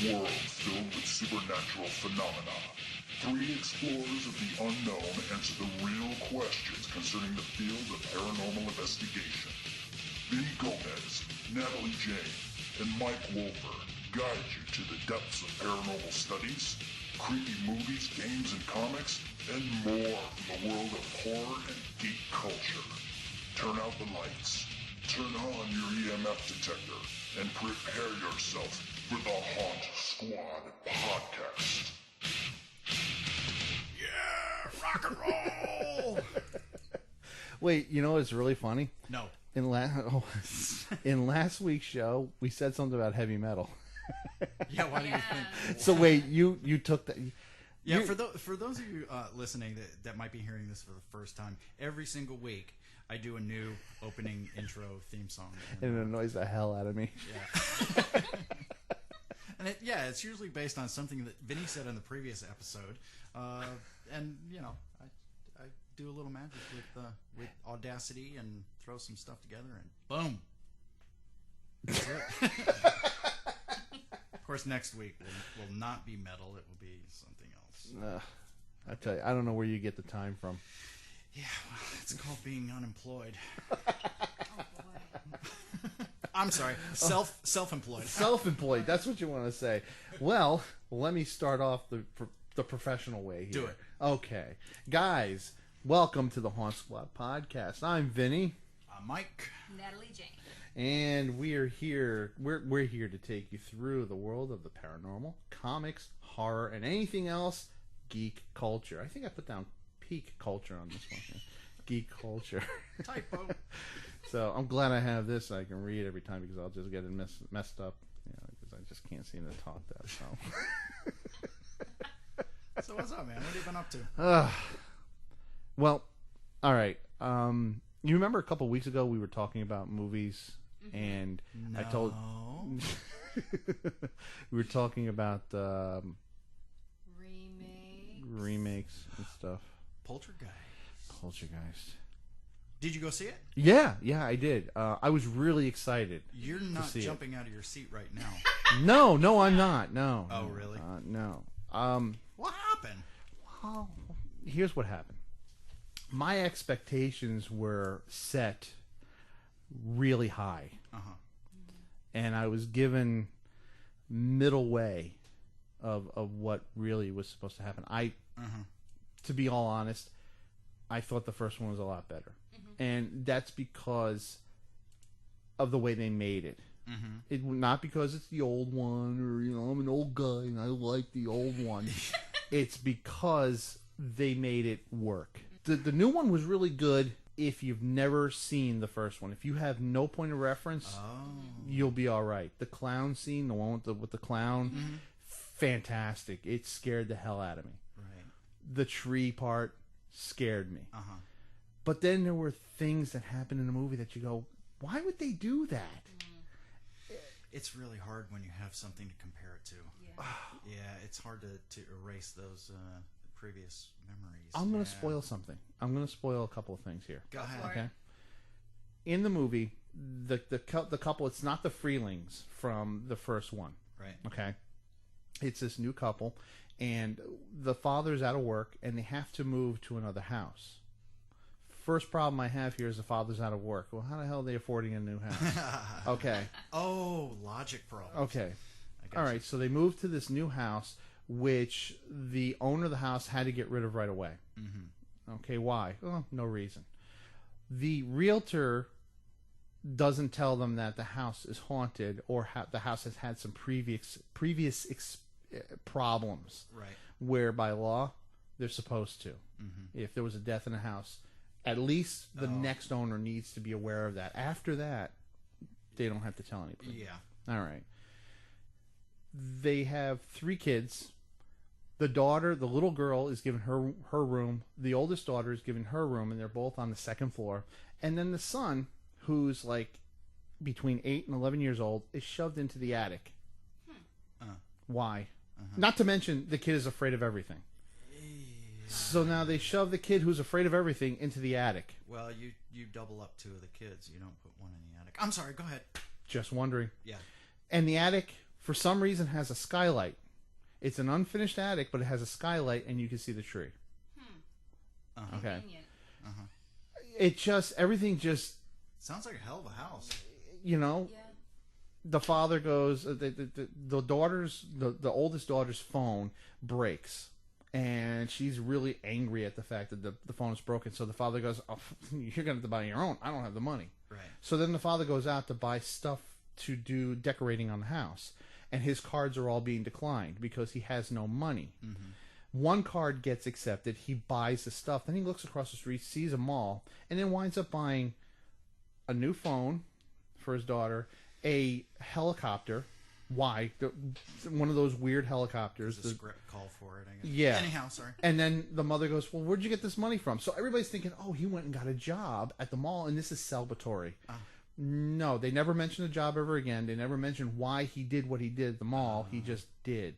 world filled with supernatural phenomena. Three explorers of the unknown answer the real questions concerning the field of paranormal investigation. Vinny Gomez, Natalie Jane, and Mike Wolfer guide you to the depths of paranormal studies, creepy movies, games, and comics, and more from the world of horror and geek culture. Turn out the lights, turn on your EMF detector, and prepare yourself for the Haunt Squad podcast. Yeah, rock and roll! Wait, you know what's really funny? No. In last week's show, we said something about heavy metal. Yeah, why do you think? So wait, you took that? Yeah, for those of you listening that might be hearing this for the first time, every single week I do a new opening intro theme song. And it annoys the hell out of me. Yeah. And it's usually based on something that Vinny said in the previous episode, and you know, I do a little magic with Audacity and throw some stuff together, and boom. That's it. Of course, next week will not be metal; it will be something else. I tell you, I don't know where you get the time from. Yeah, well, it's called being unemployed. Oh boy. I'm sorry, self-employed. Self-employed. That's what you want to say. Well, let me start off the professional way here. Do it. Okay, guys, welcome to the Haunt Squad podcast. I'm Vinny. I'm Mike. Natalie Jane. And we are here. We're here to take you through the world of the paranormal, comics, horror, and anything else geek culture. I think I put down peak culture on this one. Geek culture. Typo. So I'm glad I have this. I can read every time because I'll just get it messed up. Because I just can't seem to talk that. So what's up, man? What have you been up to? Well, all right. You remember a couple weeks ago we were talking about movies, and No. I told we were talking about remakes and stuff. Poltergeist. Did you go see it? Yeah, I did. I was really excited. You're not jumping out of your seat right now. No, I'm not. No. Oh, really? No. What happened? Well, here's what happened. My expectations were set really high. Uh-huh. And I was given middle way of what really was supposed to happen. To be all honest, I thought the first one was a lot better. And that's because of the way they made it. It not because it's the old one, or I'm an old guy and I like the old one. It's because they made it work. The new one was really good if you've never seen the first one. If you have no point of reference, you'll be all right. The clown scene, the one with the clown, fantastic. It scared the hell out of me. Right. The tree part scared me. Uh-huh. But then there were things that happened in the movie that you go, why would they do that? It's really hard when you have something to compare it to. Yeah, it's hard to erase those previous memories. I'm going to spoil something. I'm going to spoil a couple of things here. Go ahead. Okay. In the movie, the couple, it's not the Freelings from the first one. Right. Okay. It's this new couple, and the father's out of work, and they have to move to another house. First problem I have here is the father's out of work. Well, how the hell are they affording a new house? Okay. Oh, logic problem. Okay. All right. So they moved to this new house, which the owner of the house had to get rid of right away. Okay. Why? Well, no reason. The realtor doesn't tell them that the house is haunted or the house has had some previous problems. Right. Where by law they're supposed to. If there was a death in the house, at least the next owner needs to be aware of that. After that, they don't have to tell anybody. Yeah. All right. They have 3 kids. The daughter, the little girl, is given her room. The oldest daughter is given her room, and they're both on the second floor. And then the son, who's like between 8 and 11 years old, is shoved into the attic. Why? Not to mention the kid is afraid of everything. So now they shove the kid who's afraid of everything into the attic. Well, you double up 2 of the kids. You don't put one in the attic. I'm sorry. Go ahead. Just wondering. Yeah. And the attic for some reason has a skylight. It's an unfinished attic, but it has a skylight, and you can see the tree. Okay. Convenient. It just, everything just, Sounds like a hell of a house. you know, Yeah. the father goes, the daughter's, the oldest daughter's phone breaks. And she's really angry at the fact that the phone is broken. So the father goes, oh, you're going to have to buy your own. I don't have the money. Right. So then the father goes out to buy stuff to do decorating on the house. And his cards are all being declined because he has no money. Mm-hmm. One card gets accepted. He buys the stuff. Then he looks across the street, sees a mall, and then winds up buying a new phone for his daughter, a helicopter. Why? One of those weird helicopters. The script called for it, I guess. Yeah. Anyhow, sorry. And then the mother goes, well, where'd you get this money from? So everybody's thinking, oh, he went and got a job at the mall, and this is celebratory. No, they never mentioned the job ever again. They never mentioned why he did what he did at the mall. He just did.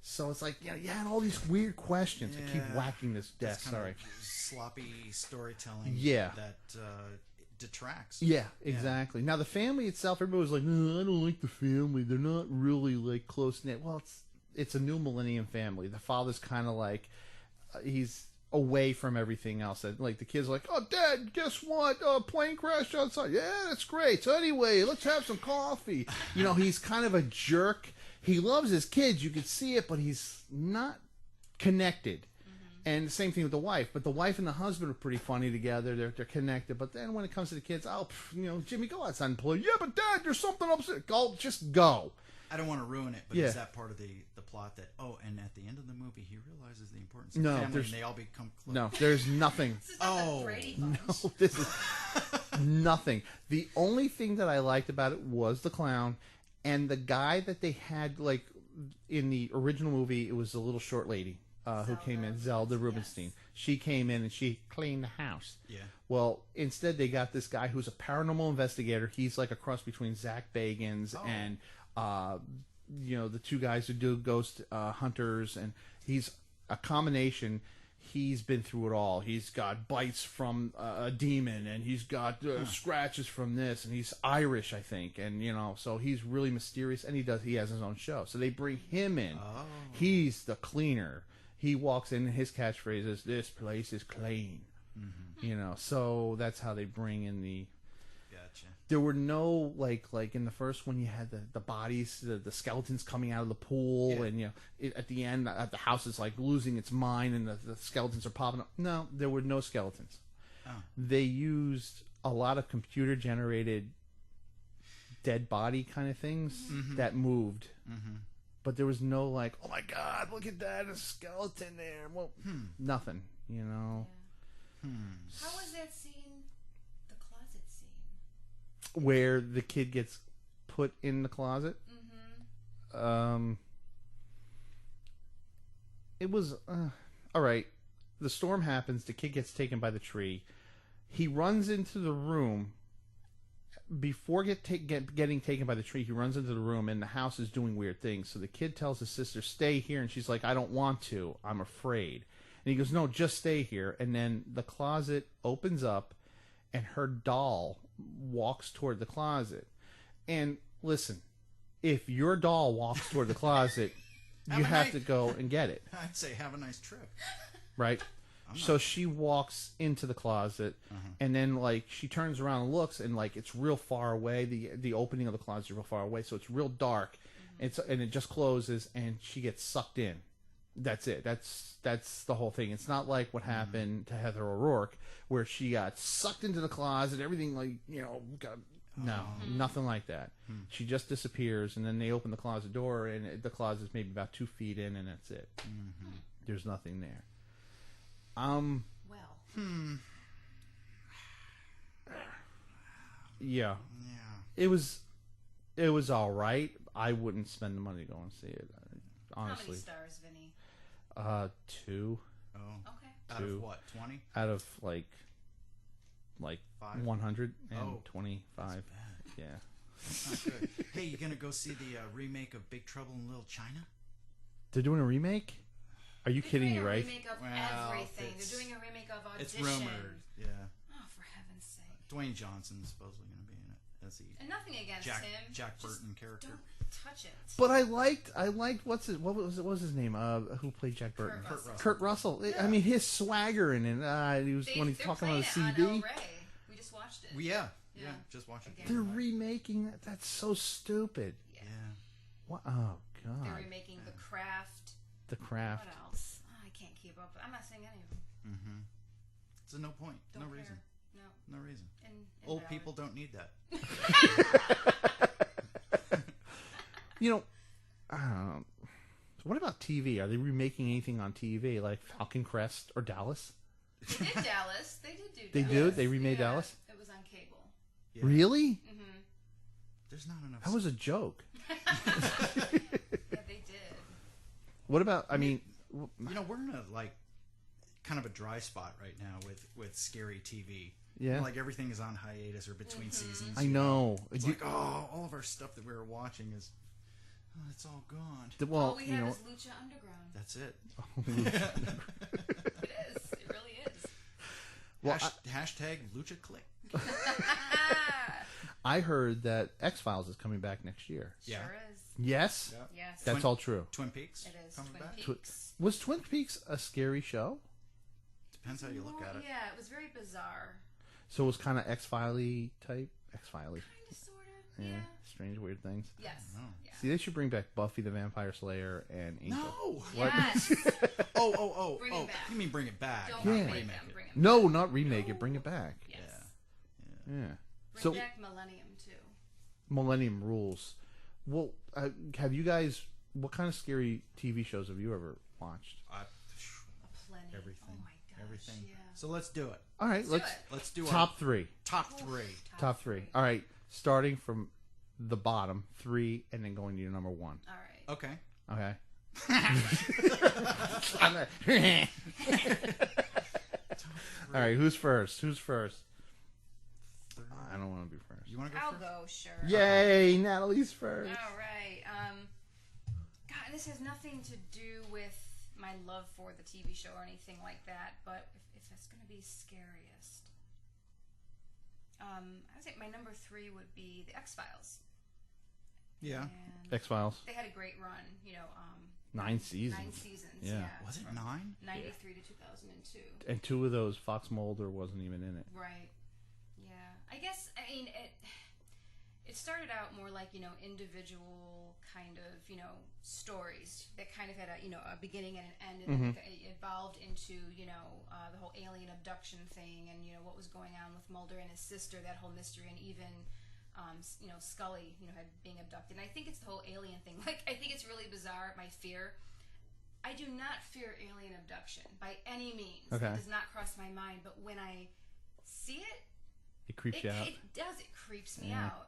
So it's like, you had all these weird questions. I keep whacking this desk. Kind Sorry. of sloppy storytelling. Yeah. That detracts. Yeah, exactly. Now the family itself, everybody was like, no, I don't like the family. They're not really like close knit. Well, it's a new millennium family. The father's kind of like he's away from everything else. Like the kids are like, oh, Dad, guess what? Plane crashed outside. Yeah, that's great. So anyway, let's have some coffee. He's kind of a jerk. He loves his kids. You can see it, but he's not connected. And the same thing with the wife. But the wife and the husband are pretty funny together. They're connected. But then when it comes to the kids, Jimmy, go outside and play. Yeah, but Dad, there's something upset. Just go. I don't want to ruin it, but is that part of the plot that, and at the end of the movie, he realizes the importance of family and they all become close? No, there's nothing. This is not the Brady Bunch. No, this is nothing. The only thing that I liked about it was the clown and the guy that they had, like, in the original movie, it was a little short lady. Who came in, Zelda Rubinstein. Yes. She came in and she cleaned the house. Yeah. Well, instead they got this guy who's a paranormal investigator. He's like a cross between Zach Bagans and, the two guys who do ghost hunters. And he's a combination. He's been through it all. He's got bites from a demon, and he's got scratches from this, and he's Irish, I think. And, so he's really mysterious, and he has his own show. So they bring him in. Oh. He's the cleaner. He walks in, and his catchphrase is, "This place is clean." Mm-hmm. So that's how they bring in the... Gotcha. There were no, like in the first one, you had the bodies, the skeletons coming out of the pool, and, at the end, the house is, like, losing its mind, and the skeletons are popping up. No, there were no skeletons. Oh. They used a lot of computer-generated dead body kind of things that moved. Mm-hmm. But there was no, like, oh, my God, look at that, a skeleton there. Well, nothing, Yeah. How was that scene, the closet scene? Where the kid gets put in the closet? Mm-hmm. It was, all right. The storm happens. The kid gets taken by the tree. He runs into the room. Before getting taken by the tree, he runs into the room, and the house is doing weird things. So the kid tells his sister, stay here, and she's like, I don't want to. I'm afraid. And he goes, no, just stay here. And then the closet opens up, and her doll walks toward the closet. And listen, if your doll walks toward the closet, you have to go and get it. I'd say have a nice trip. Right? So she walks into the closet, and then, like, she turns around and looks, and, like, it's real far away. The opening of the closet is real far away, so it's real dark, and it just closes, and she gets sucked in. That's it. That's the whole thing. It's not like what happened to Heather O'Rourke, where she got sucked into the closet, everything, like, nothing like that. She just disappears, and then they open the closet door, and the closet's maybe about 2 feet in, and that's it. There's nothing there. Yeah. It was all right. I wouldn't spend the money to go and see it, honestly. How many stars, Vinny? 2. Oh. Okay. 2. Out of what? 20? Out of like 5? 125. Yeah. Not good. Hey, you gonna go see the remake of Big Trouble in Little China? They're doing a remake? Are you kidding me, right? They're doing a remake of everything. They're doing a remake of Audition. It's rumored, yeah. Oh, for heaven's sake. Dwayne Johnson's supposedly going to be in it as the And nothing against him. Jack Just Burton character. Don't touch it. But I liked what was his name? Who played Jack Burton? Kurt Russell. Yeah. I mean, his swagger in it. When he's They're talking on the playing it CD. on El Rey. We just watched it. Yeah, Yeah. just watching it. They're remaking that. That's so stupid. Yeah. What? Oh God. They're remaking The Craft. The Craft. What else? Oh, I can't keep up. I'm not saying any of them. Mm-hmm. It's no point. Don't No care. reason. No. No reason. Invalid. Old people don't need that. You know, I don't know. What about TV? Are they remaking anything on TV like Falcon Crest or Dallas? They did Dallas. They did do They Dallas. do? They remade Yeah, Dallas? It was on cable. Yeah. Really? Mm-hmm. There's not enough. That was a joke. Yeah, they did. What about? I mean, You know, we're in a kind of a dry spot right now with scary TV. yeah. Like everything is on hiatus or between seasons. I you know. It's like, all of our stuff that we were watching is, it's all gone. Well, All we you have know. is Lucha Underground. That's it. It is. It really is. Well, Hashtag Lucha Click. I heard that X-Files is coming back next year. Yeah. Sure is. Yes, Yeah. Yes. that's all true. Twin Peaks. It is. Coming Twin back. Peaks. Was Twin Peaks a scary show? Depends how you look Well, at it. Yeah, it was very bizarre. So it was kind of X-Filey type. X-Filey. Kind of, sort of. Yeah. Yeah. Strange, weird things. Yes. know. Yeah. See, they should bring back Buffy the Vampire Slayer and Angel. No. What? Yes. Oh. Bring it back. You mean bring it back? Don't not Yeah. remake remake them. it. Bring them. No, not remake it. Bring it back. Yes. Yeah. Bring So back Millennium too. Millennium Rules. Well, have you guys? What kind of scary TV shows have you ever watched? Plenty. Everything. Oh my gosh. Everything. Yeah. So let's do it. All right, Let's let's do it. Let's do top three. top three. Top three. All right, starting from the bottom, 3, and then going to your number 1. All right. Okay. Okay. All right, who's first? I don't want to be first. You want to go I'll first? go. Sure. Yay, Natalie's first. All right. God, this has nothing to do with my love for the TV show or anything like that. But if it's going to be scariest, I would say my number 3 would be the X-Files. Yeah. And X-Files. they had a great run. 9 seasons. 9 seasons. Yeah. Yeah. Was it From 9? 93 to 2002. And 2 of those, Fox Mulder wasn't even in it. Right. Yeah. I guess, it started out more like, individual kind of, stories that kind of had a beginning and an end, and then it evolved into, the whole alien abduction thing and, what was going on with Mulder and his sister, that whole mystery, and even, Scully, had being abducted. And I think it's the whole alien thing. Like, I think it's really bizarre, my fear. I do not fear alien abduction by any means. Okay. It does not cross my mind, but when I see it, It creeps you out. it does. It creeps me out.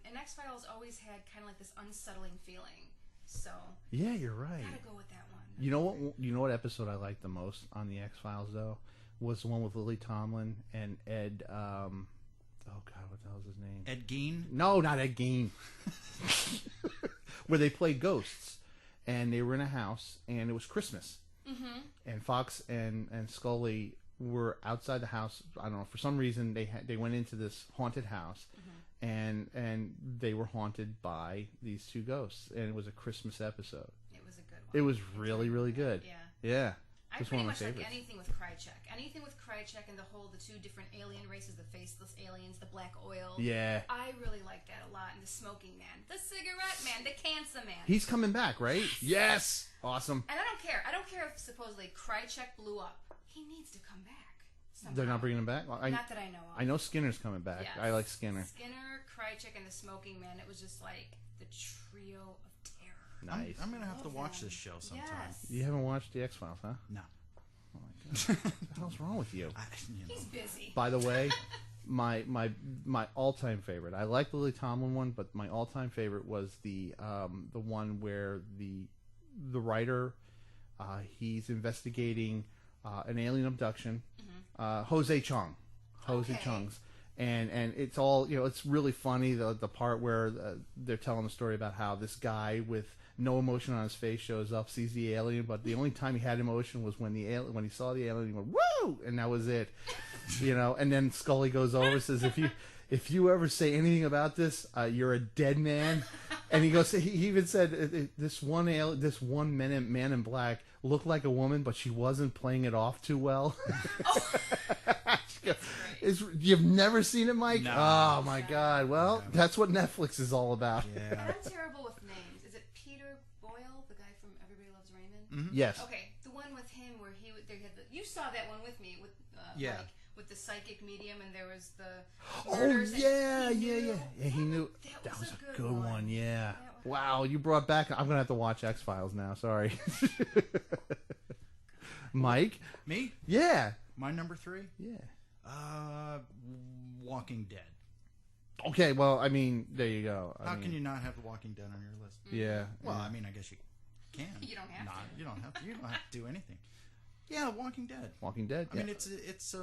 And X-Files always had kind of like this unsettling feeling. So Yeah, you're right. gotta go with that one. You know what? You know what episode I liked the most on the X-Files though was the one with Lily Tomlin and Ed. Oh God, what the hell's his name? Ed Gein? No, not Ed Gein. Where they played ghosts, and they were in a house, and it was Christmas, and Fox and Scully were outside the house. I don't know, for some reason they went into this haunted house, and they were haunted by these 2 ghosts, and it was a Christmas episode. It was a good one. It was really, really good. Yeah. I Just pretty one of much my like favorites. anything with Krychek. Anything with Krychek and the 2 different alien races, the faceless aliens, the black oil. Yeah. I really like that a lot. And the smoking man, the cigarette man, the cancer man. He's coming back, right? Yes. Awesome. And I don't care. I don't care if supposedly Krychek blew up. He needs to come back. Somehow. They're not bringing him back? Well, Not that I know of. I know Skinner's coming back. Yes. I like Skinner. Skinner, Krychek, and the smoking man. It was just like the trio of terror. Nice. I'm going to have to Love watch them. this show sometime. Yes. You haven't watched the X-Files, huh? No. Oh my God. What the hell's wrong with you? He's busy. By the way, my all-time favorite. I like the Lily Tomlin one, but my all-time favorite was the one where the writer he's investigating an alien abduction. Jose Chung. Okay. Chung's. And it's all, it's really funny, the part where they're telling the story about how this guy with no emotion on his face shows up, sees the alien, but the only time he had emotion was when he saw the alien, he went, woo! And that was it. And then Scully goes over and says, if if you ever say anything about this, you're a dead man. And he goes, he even said, this one man in black looked like a woman, but she wasn't playing it off too well. You've never seen it, Mike? No. Oh, my God. Well, that's what Netflix is all about. Yeah. I'm terrible with names. Is it Peter Boyle, the guy from Everybody Loves Raymond? Mm-hmm. Yes. Okay, the one with him where they had you saw that one with me with Yeah. Mike, with the psychic medium, and there was the Oh, murders, and yeah. He That knew. was- That was a a good one, yeah. That was- Wow, you brought back. I'm going to have to watch X-Files now. Sorry. Mike? Me? Yeah. My number 3? Yeah. Walking Dead. Okay, well, I mean, there you go. How can you not have The Walking Dead on your list? Yeah. Well, yeah. I mean, I guess you can. You don't have to. You don't have to. You don't have to do anything. Yeah, Walking Dead. Walking Dead. I Yeah. mean, it's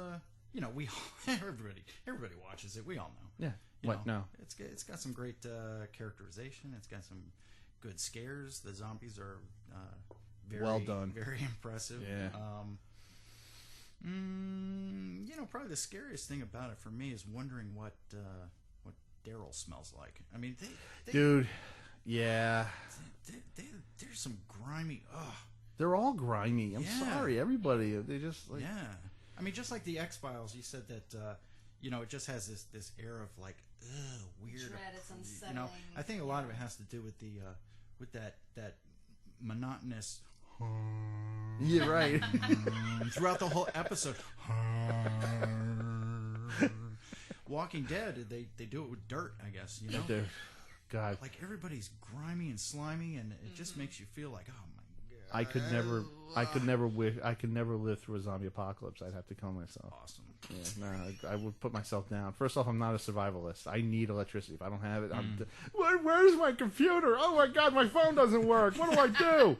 you know, we everybody watches it. We all know. Yeah. You What? know, No. It's got some great characterization. It's got some good scares. The zombies are very Well done. very impressive. Yeah. You know, probably the scariest thing about it for me is wondering what Daryl smells like. I mean, they Dude. Yeah. there's some grimy. Ugh. They're all grimy. I'm Yeah. sorry, everybody. They just like. Yeah. I mean, just like the X-Files, you said that, you know, it just has this air of like, ugh, weird. Dread, it's You know, unsettling. I think a lot of it has to do with the, with that monotonous Yeah, right. throughout the whole episode. Walking Dead, they do it with dirt, I guess, you know? They're- God, Like everybody's grimy and slimy, and it just makes you feel like, oh my god. I could never live through a zombie apocalypse. I'd have to kill myself. Awesome. Yeah, no, I would put myself down. First off, I'm not a survivalist. I need electricity. If I don't have it, where's my computer? Oh my God, my phone doesn't work. What do I do?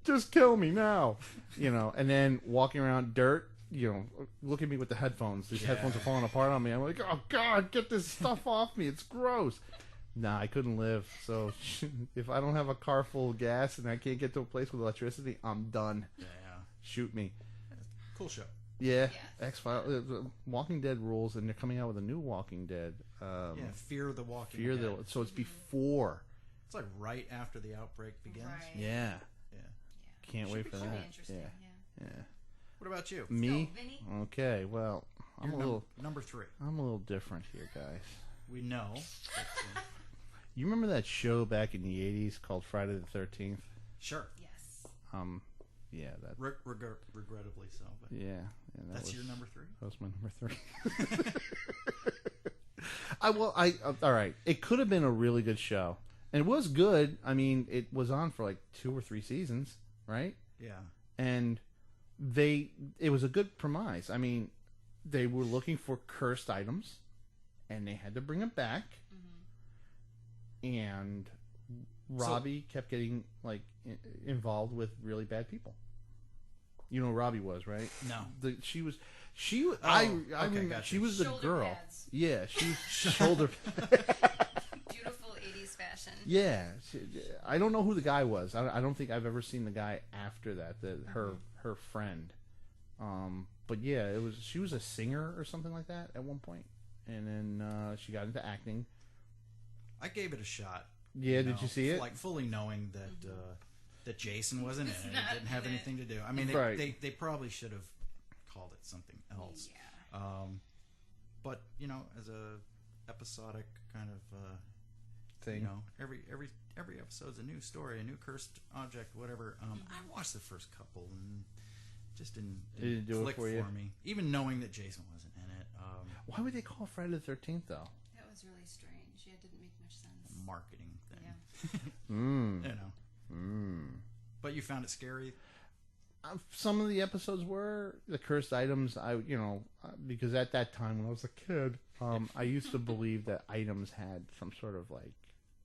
Just kill me now. You know, and then walking around dirt, you know, look at me with the headphones. These headphones are falling apart on me. I'm like, oh God, get this stuff off me. It's gross. Nah, I couldn't live. So if I don't have a car full of gas and I can't get to a place with electricity, I'm done. Yeah. Shoot me. Cool show. Yeah, Yes. X-Files, Walking Dead rules, and they're coming out with a new Walking Dead. Yeah, Fear the Walking Fear Dead. so it's before. It's like right after the outbreak begins. Right. Yeah, Yeah. can't Should wait be for pretty that. interesting, Yeah. What about you? Me? Vinny? Okay, well, I'm You're a little, number 3. I'm a little different here, guys. We know. But, You remember that show back in the '80s called Friday the 13th? sure. Yes. Yeah, that. Regrettably so. But Yeah, that's your number 3. That was my number 3. All right. It could have been a really good show, and it was good. I mean, it was on for like 2 or 3 seasons, right? Yeah. And it was a good premise. I mean, they were looking for cursed items, and they had to bring it back. And Robbie kept getting like involved with really bad people. You know who Robbie was, right? No. She was okay, gotcha. she was the Shoulder girl. pads. Yeah, she was shoulder. Beautiful 80s fashion. Yeah, I don't know who the guy was. I don't think I've ever seen the guy after that. Her friend. But yeah, she was a singer or something like that at one point, and then she got into acting. I gave it a shot. Yeah, did you see it? Like fully knowing that that Jason wasn't in it. It didn't have in it. anything to do. I mean, Right. they probably should have called it something else. Yeah. But you know, as a episodic kind of Thing. you know, every episode's a new story, a new cursed object, whatever. I watched the first couple and just didn't do it click for you? me, even knowing that Jason wasn't in it. Why would they call Friday the 13th though? That was really strange. Yeah, it didn't make much sense. Marketing thing, Yeah. you know. But you found it scary. Some of the episodes were the cursed items. Because at that time when I was a kid, I used to believe that items had some sort of like,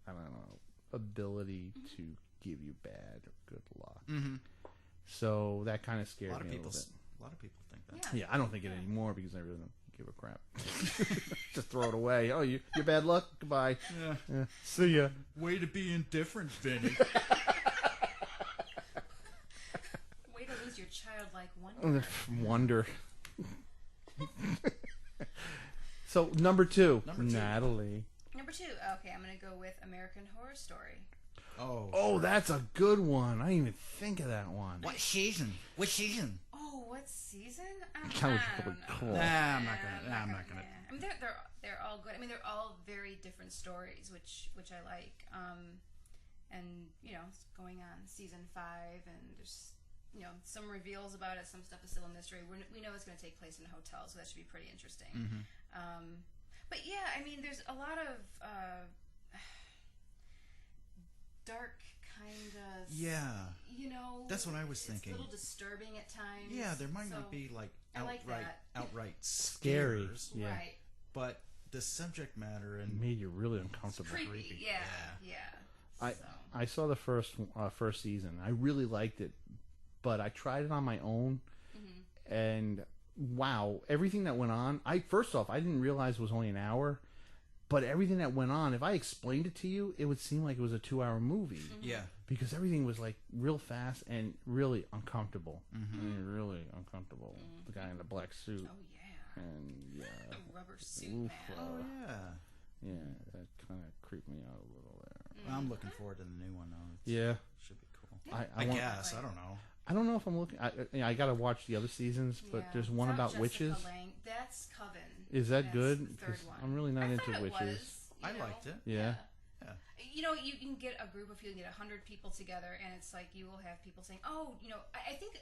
I don't know, ability to give you bad or good luck. Mm-hmm. So that kind of scared me a little bit. A lot of people think that. Yeah, I don't think it anymore because I really don't give a crap. Just throw it away. Oh, your bad luck. Goodbye. Yeah. See ya. Way to be indifferent, Vinny. Way to lose your childlike wonder. Wonder. So number two, Number two. Natalie. Number 2. Okay, I'm gonna go with American Horror Story. Oh, Oh, that's a good one. I didn't even think of that one. what season? What season? Oh, what season? I That was don't really know. cool. Nah, I'm not gonna. I mean, they're all good. I mean, they're all very different stories, which I like. And it's going on season 5, and there's some reveals about it. Some stuff is still a mystery. We know it's going to take place in a hotel, so that should be pretty interesting. Mm-hmm. But yeah, I mean, there's a lot of dark kind of. Yeah. That's what I was thinking. It's a little disturbing at times. Yeah, there might not be like I like outright Scary. scares, Yeah. Right. but the subject matter It and made you really uncomfortable. Creepy. Yeah. I saw the first season. I really liked it, but I tried it on my own, and wow, everything that went on. First off, I didn't realize it was only an hour, but everything that went on, if I explained it to you, it would seem like it was a 2-hour movie. yeah. Because everything was like real fast and really uncomfortable. I mean, really uncomfortable. The guy in the black suit. Oh yeah. And yeah. The rubber suit Oof, man. Oh yeah. Yeah, that kind of creeped me out a little there. Well, I'm looking forward to the new one though. Yeah. Should be cool. I guess. I don't know. I don't know if I'm looking. I got to watch the other seasons, but Yeah. there's one It's about not witches. Jessica Lange. That's Coven. Is that That's good? The third 'Cause one. I'm really not I into thought it witches. was, I liked it. Yeah. You can get a group of people, you get 100 people together, and it's like you will have people saying, "Oh, I think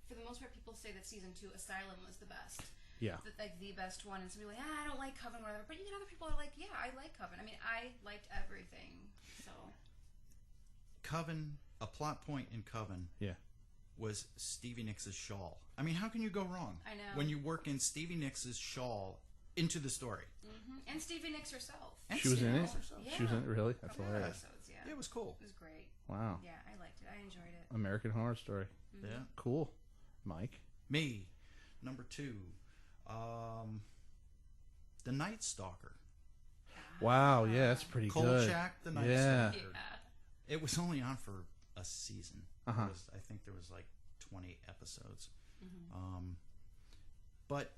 for the most part, people say that season 2, Asylum, was the best." Yeah. The best one, and some people are like, I don't like Coven, whatever. But you get other people who are like, yeah, I like Coven. I mean, I liked everything. So Coven, a plot point in Coven. Yeah. Was Stevie Nicks' shawl. I mean, how can you go wrong? I know. When you work in Stevie Nicks' shawl into the story. and Stevie Nicks herself. And She was Stevie in it? Nicks herself. Yeah. She was in it? Really? That's Couple hilarious. episodes, yeah. Yeah, it was cool. It was great. Wow. Yeah, I liked it. I enjoyed it. American Horror Story. Yeah. Cool. Mike? Me, number 2. The Night Stalker. Wow, yeah, that's pretty good. Kolchak, the Night Yeah. Stalker. It was only on for a season. Uh-huh. I think there was like 20 episodes. But,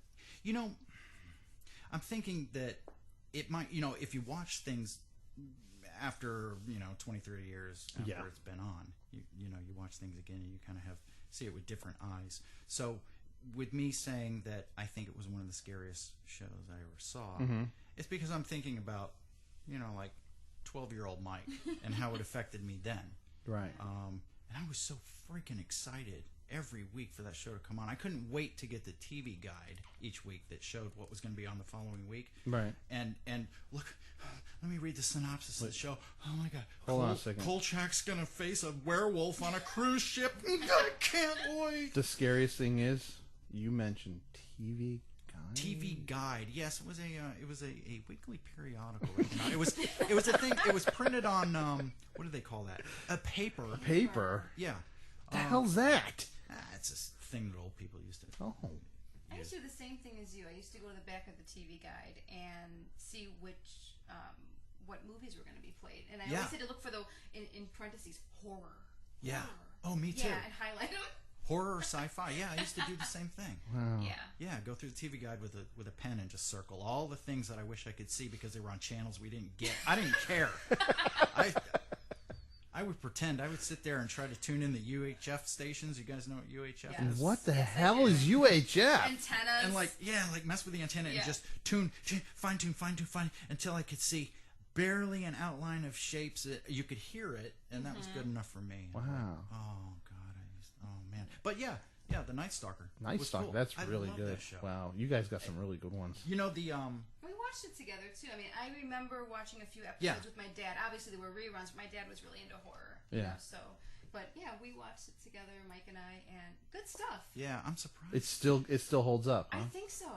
I'm thinking that it might, if you watch things after, 20, 30 years after Yeah. it's been on, you watch things again and you kind of see it with different eyes. So with me saying that I think it was one of the scariest shows I ever saw, it's because I'm thinking about, like 12-year-old Mike and how it affected me then. Right. And I was so freaking excited every week for that show to come on. I couldn't wait to get the TV guide each week that showed what was going to be on the following week. Right. And look, let me read the synopsis of the show. Oh my God. Hold on a second. Kolchak's going to face a werewolf on a cruise ship. I can't wait. The scariest thing is, you mentioned TV Guide. TV Guide. Yes, it was a weekly periodical. It was a thing. It was printed on what do they call that? A paper. Paper? Yeah. The hell's that? It's a thing that old people used to. Oh. I used to do the same thing as you. I used to go to the back of the TV guide and see what movies were going to be played, and I always had to look for in parentheses horror. Yeah. Horror. Oh, me too. Yeah, and highlight them. Horror or sci-fi. Yeah, I used to do the same thing. Wow. Yeah. Yeah, go through the TV guide with a pen and just circle all the things that I wish I could see because they were on channels we didn't get. I didn't care. I would pretend. I would sit there and try to tune in the UHF stations. You guys know what UHF Yes. is? What the Yes, I hell do. is UHF? Antennas. And like mess with the antenna and Yeah. just fine tune until I could see barely an outline of shapes. You could hear it, and that was good enough for me. Wow. Oh God, oh man. But yeah, the Night Stalker. Night was Stalker, cool. that's I really love good. that show. Wow, you guys got some really good ones. The We watched it together too. I mean, I remember watching a few episodes Yeah. with my dad. Obviously, there were reruns, but my dad was really into horror. Yeah. So, but yeah, we watched it together, Mike and I, and good stuff. yeah, I'm surprised. It still holds up, huh? I think so.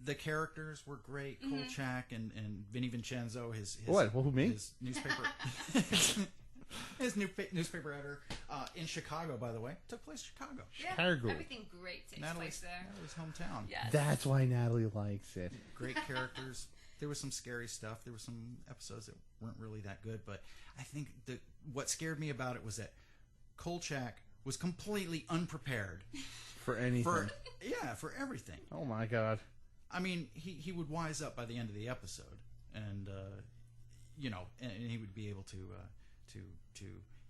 The characters were great. Kolchak and Vinny Vincenzo, his What? Who, me? His newspaper, his newspaper editor in Chicago. By the way, took place in Chicago. Yeah, Chicago. everything great takes place there. Natalie's hometown. Yes. That's why Natalie likes it. Great characters. There was some scary stuff. There were some episodes that weren't really that good, but I think what scared me about it was that Kolchak was completely unprepared For anything. for everything. Oh my God. I mean, he would wise up by the end of the episode, and and he would be able to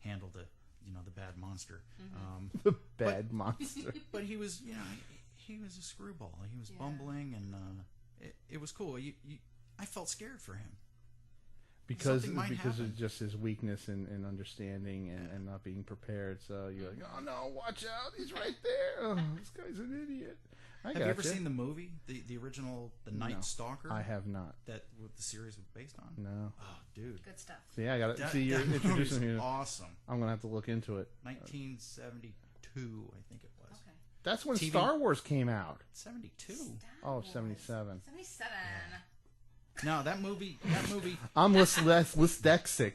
handle the bad monster. The bad monster. But he was he was a screwball. He was bumbling, and it was cool. I felt scared for him. Because happen. of just his weakness in understanding and not being prepared. So you're like, oh no, watch out, he's right there. Oh, this guy's an idiot. Have you ever seen the movie, the original, The Night Stalker? I have not. That what the series was based on? No. Oh, dude. Good stuff. So yeah, I got to see you're introducing me. Awesome. I'm gonna have to look into it. 1972, I think it was. Okay. That's when TV. Star Wars came out. 72. Oh, 77. 77. No, that movie. I'm dyslexic.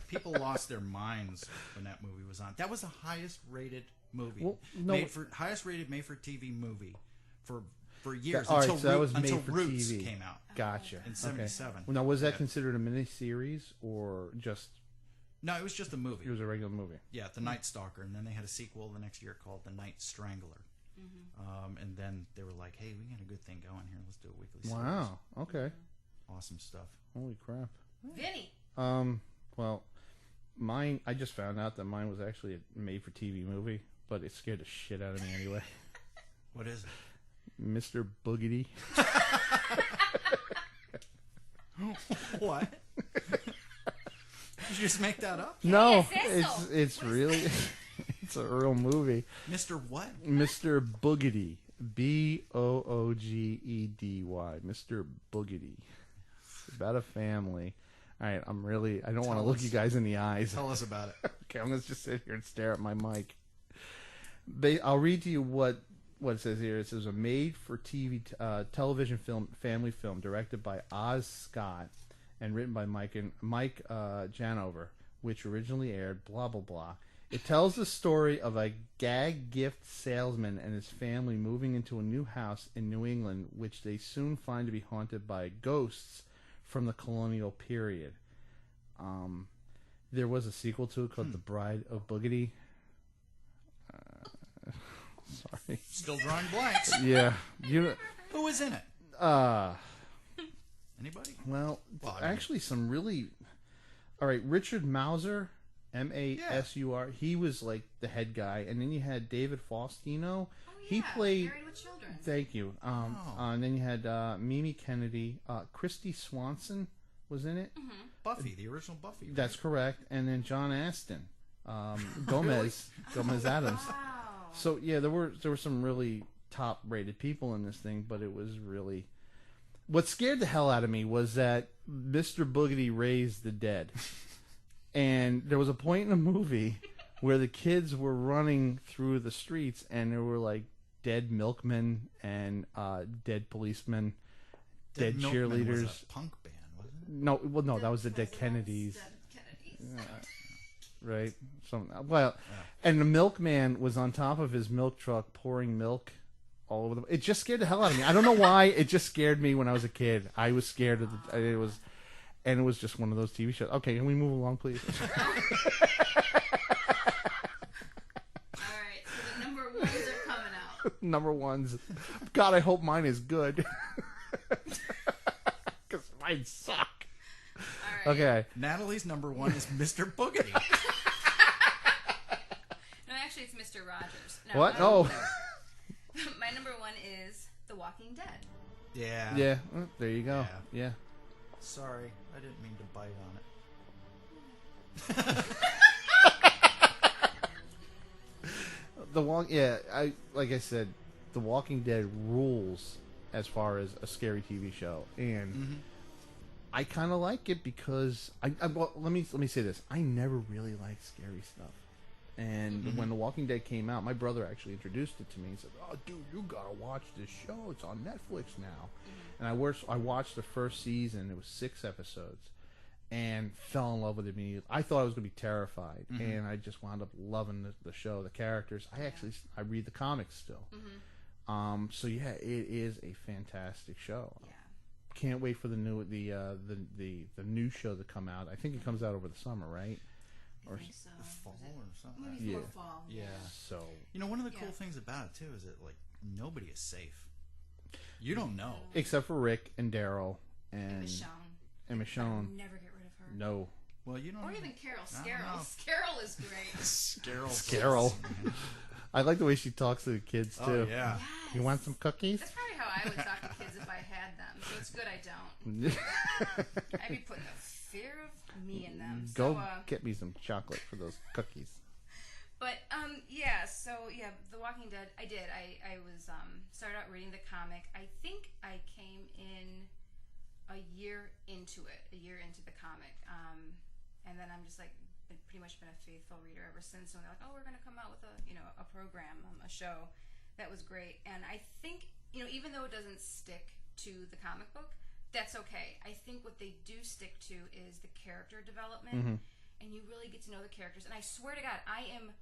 People lost their minds when that movie was on. That was the highest rated movie. Well, no, highest rated made for TV movie for years All right, until so that was made until for Roots TV. came out Gotcha. in 77. Okay. Well, now, was that considered a miniseries or just? No, it was just a movie. It was a regular movie. Yeah, The Night Stalker, and then they had a sequel the next year called The Night Strangler. And then they were like, "Hey, we got a good thing going here. Let's do a weekly series." Wow. Okay. Awesome stuff. Holy crap. Vinny. Well, mine. I just found out that mine was actually a made-for-TV movie, but it scared the shit out of me anyway. What is it? Mr. Boogedy. What? Did you just make that up? No, Yes, it's really it's a real movie. Mr. What? Mr. Boogedy. Boogedy. Mr. Boogedy. It's about a family. All right, I don't want to look you guys in the eyes. Tell us about it. Okay, I'm going to just sit here and stare at my mic. I'll read to you what it says here. It says a made-for-TV television film, family film, directed by Oz Scott and written by Mike Janover, which originally aired, blah, blah, blah. It tells the story of a gag gift salesman and his family moving into a new house in New England, which they soon find to be haunted by ghosts from the colonial period. There was a sequel to it called The Bride of Boogedy. Sorry. Still drawing blanks. Yeah. Who was in it? Anybody? Well, I mean, actually some really... All right, Richard Mauser, Masur, he was like the head guy. And then you had David Faustino. Oh, yeah. He played... Married with Children. Thank you. And then you had Mimi Kennedy. Christy Swanson was in it. Mm-hmm. Buffy, the original Buffy. Right? That's correct. And then John Aston. Gomez Adams. Wow. So yeah, there were some really top rated people in this thing, but it was really what scared the hell out of me was that Mr. Boogedy raised the dead. And there was a point in the movie where the kids were running through the streets and there were like dead milkmen and dead policemen, dead Milkman cheerleaders. was a punk band, wasn't it? No, that was the Dead Kennedys. Kennedys. Right. And the milkman was on top of his milk truck pouring milk all over the. It just scared the hell out of me. I don't know why. It just scared me when I was a kid. I was scared of it was just one of those TV shows. Okay, can we move along, please? All right, so the number ones are coming out. Number ones. God, I hope mine is good. Because mine suck. All right. Okay. Natalie's number one is Mr. Boogedy. No, actually, it's Mr. Rogers. No, What? No. My number one is The Walking Dead. Yeah. Yeah. There you go. Yeah. Sorry, I didn't mean to bite on it. Like I said, The Walking Dead rules as far as a scary TV show, and I kind of like it because well, let me say this: I never really liked scary stuff, and when The Walking Dead came out, my brother actually introduced it to me. He said, "Oh, dude, you gotta watch this show. It's on Netflix now." And I watched the first season. It was 6 episodes, and fell in love with it immediately. I thought I was going to be terrified, and I just wound up loving the show, the characters. I read the comics still. So yeah, it is a fantastic show. Yeah. Can't wait for the new show to come out. I think it comes out over the summer, right? I think so. fall or something. Maybe Yeah. for fall. Yeah. So You know, one of the cool things about it too is that like nobody is safe. You don't know. Except for Rick and Daryl and Michonne. Michonne. Never get rid of her. No. Well, you don't. Or even Carol. I don't know. Scarol is great. Carol. I like the way she talks to the kids too. Oh yeah. Yes. You want some cookies? That's probably how I would talk to kids if I had them. So it's good I don't. I'd be putting the fear of me in them. Go So, get me some chocolate for those cookies. But The Walking Dead. I did. I was started out reading the comic. I think I came in a year into the comic, and then I'm just like pretty much been a faithful reader ever since. And they're like, oh, we're going to come out with a program, a show. That was great. And I think even though it doesn't stick to the comic book, that's okay. I think what they do stick to is the character development, and you really get to know the characters. And I swear to God, I am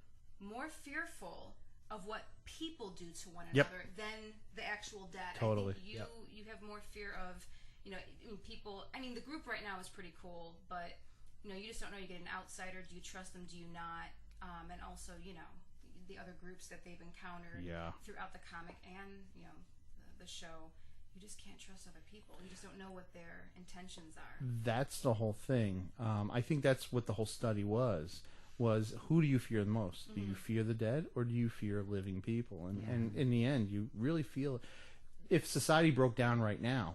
more fearful of what people do to one another than the actual dead. Totally. I think you have more fear of people. I mean, the group right now is pretty cool, but you just don't know. You get an outsider. Do you trust them? Do you not? And also, the other groups that they've encountered throughout the comic and the show. You just can't trust other people. You just don't know what their intentions are. That's the whole thing. I think that's what the whole study was who do you fear the most? Do you fear the dead or do you fear living people? And in the end, you really feel if society broke down right now,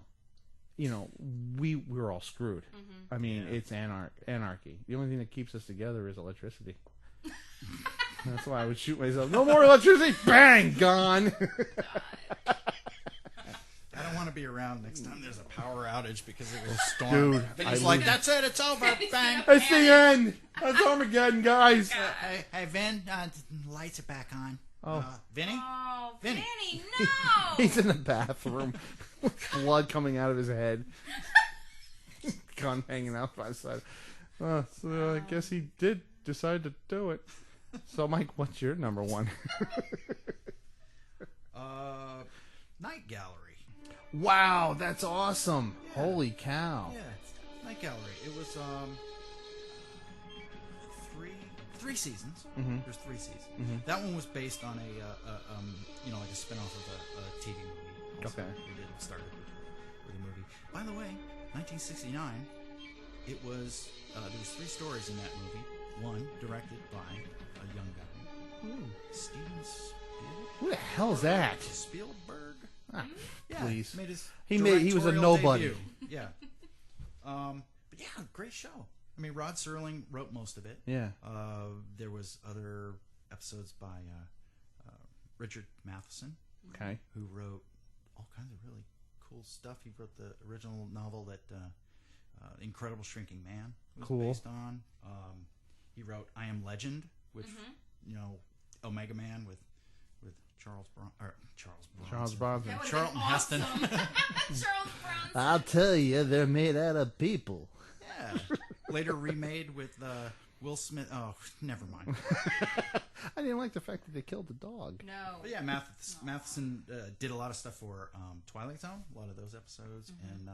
we're all screwed. I mean, it's anarchy. The only thing that keeps us together is electricity. That's why I would shoot myself. No more electricity! Bang! Gone! I don't want to be around next time there's a power outage because it was a storm. Dude, Vinny's like, that's it, it's over. Bang. It's the end! That's Armageddon, guys! Hey, Vin, lights are back on. Oh. Vinny? Oh, Vinny. Vinny, no! He's in the bathroom with blood coming out of his head. Gun hanging out by his side. So I guess he did decide to do it. So, Mike, what's your number one? Night Gallery. Wow, that's awesome. Holy cow. Yeah, Night Gallery. It was three seasons. There's 3 seasons. That one was based on like a spinoff of a TV movie. Also, Okay. It started with a movie. By the way, 1969. It was there was 3 stories in that movie. One directed by a young guy, Steven Spielberg. Who the hell's that? Spielberg. Yeah, Please. made his He was a directorial nobody. debut. Yeah. But yeah, great show. I mean, Rod Serling wrote most of it. Yeah. There was other episodes by Richard Matheson, Okay. who wrote all kinds of really cool stuff. He wrote the original novel that Incredible Shrinking Man was based on. He wrote I Am Legend with Omega Man with Charles Bronson. That would've Charlton been Heston. awesome. Charles Bronson. I'll tell you, they're made out of people. Yeah. Later remade with Will Smith. Oh, never mind. I didn't like the fact that they killed the dog. No. But yeah, Matheson did a lot of stuff for Twilight Zone, a lot of those episodes, and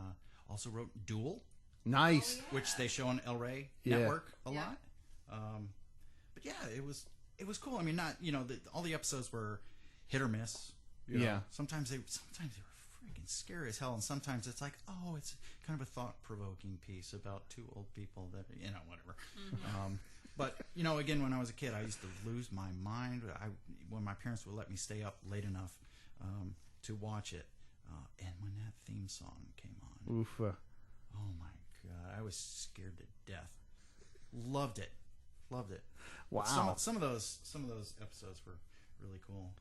also wrote Duel, Nice. which they show on El Rey Network a lot. But yeah, it was cool. I mean, not all the episodes were hit or miss. You know? Yeah. Sometimes they were freaking scary as hell, and sometimes it's like, oh, it's kind of a thought-provoking piece about 2 old people that whatever. But again, when I was a kid, I used to lose my mind. When my parents would let me stay up late enough to watch it, and when that theme song came on, Oof. oh my god, I was scared to death. Loved it. Wow. Some of those episodes were really cool.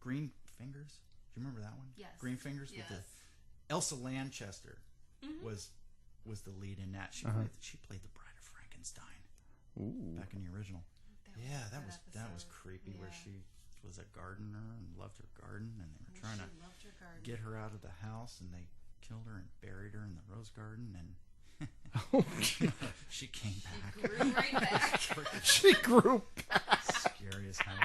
Green Fingers. Do you remember that one? Yes. Green Fingers with the Elsa Lanchester was the lead in that. She played the Bride of Frankenstein. Ooh. Back in the original. That was episode. creepy. Yeah. Where she was a gardener and loved her garden, and they were trying to get her out of the house, and they killed her and buried her in the rose garden, and she came back. Grew right back. She grew back. Scary as hell.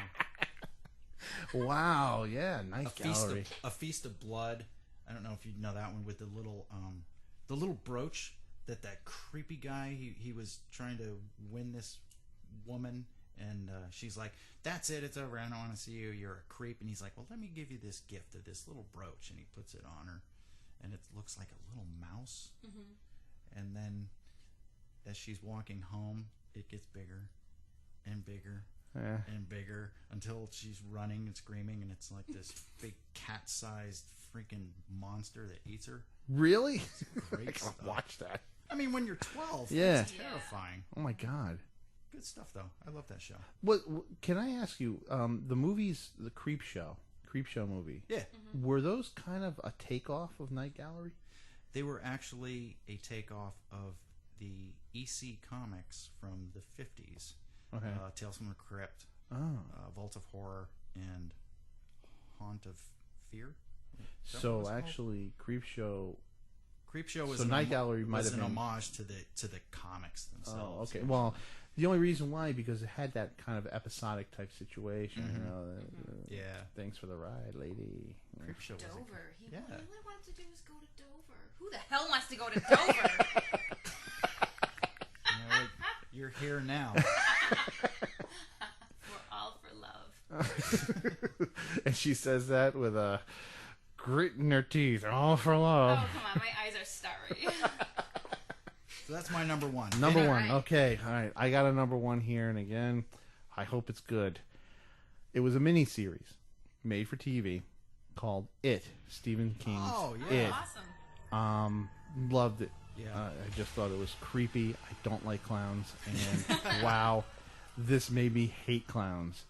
Wow, yeah, Night Gallery. A Feast of Blood. I don't know if you know that one with the little brooch that creepy guy he was trying to win this woman, And she's like, "That's it. It's over. I don't want to see you. You're a creep." And he's like, "Well, let me give you this gift of this little brooch." And he puts it on her, and it looks like a little mouse. Mm-hmm. And then, as she's walking home, it gets bigger and bigger and bigger until she's running and screaming, and it's like this big cat-sized freaking monster that eats her. Really? It's great I stuff. can't watch that. I mean, when you're 12, Yeah. it's terrifying. Oh my god. Good stuff, though. I love that show. What can I ask you? The movies, the Creep Show movie. Yeah. Mm-hmm. Were those kind of a takeoff of Night Gallery? They were actually a takeoff of the EC comics from the 50s. Okay. Tales from the Crypt, Vault of Horror, and Haunt of Fear. Is that what it So was called? actually, Creepshow was So an Night Gallery might was have an been- homage to the comics themselves. Oh, okay. Well, the only reason why, because it had that kind of episodic type situation. Mm-hmm. You know, Yeah. Thanks for the ride, lady. Creepshow was a Dover. He yeah. all I wanted to do was go to Dover. Who the hell wants to go to Dover? You know, you're here now. We're all for love. And she says that with a grit in her teeth, all for love. Oh, come on. My eyes are starry. So that's my number one. Number All one. right. Okay. All right. I got a number one here, and again, I hope it's good. It was a mini series made for TV called It. Stephen King's Oh, yeah. It. Awesome. Loved it. Yeah. I just thought it was creepy. I don't like clowns, and wow, this made me hate clowns.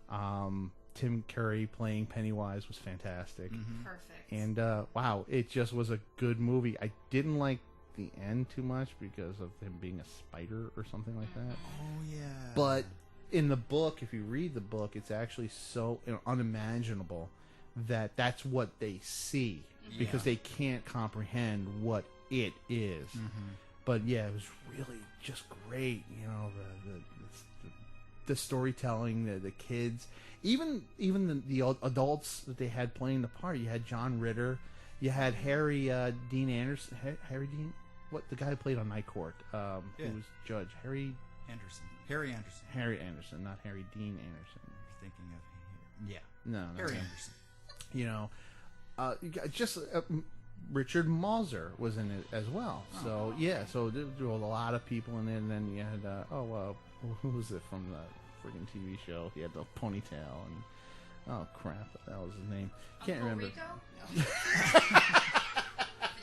Tim Curry playing Pennywise was fantastic, Perfect. and wow, it just was a good movie. I didn't like the end too much because of him being a spider or something like that. Oh yeah. But in the book, if you read the book, it's actually so unimaginable that that's what they see because Yeah. they can't comprehend what it is. But yeah, it was really just great. You know, the storytelling, the kids, even the adults that they had playing the part. You had John Ritter, you had Harry Dean Anderson, Harry Dean, the guy who played on Night Court, who was judge, Harry Anderson, not Harry Dean Anderson. You're thinking of No, Harry Anderson. You know, you got just Richard Mauser was in it as well. So yeah, so there were a lot of people in there. And then you had who was it from the friggin' TV show? He had the ponytail and oh crap, that was his name. Can't Uncle remember. Rico? No. Did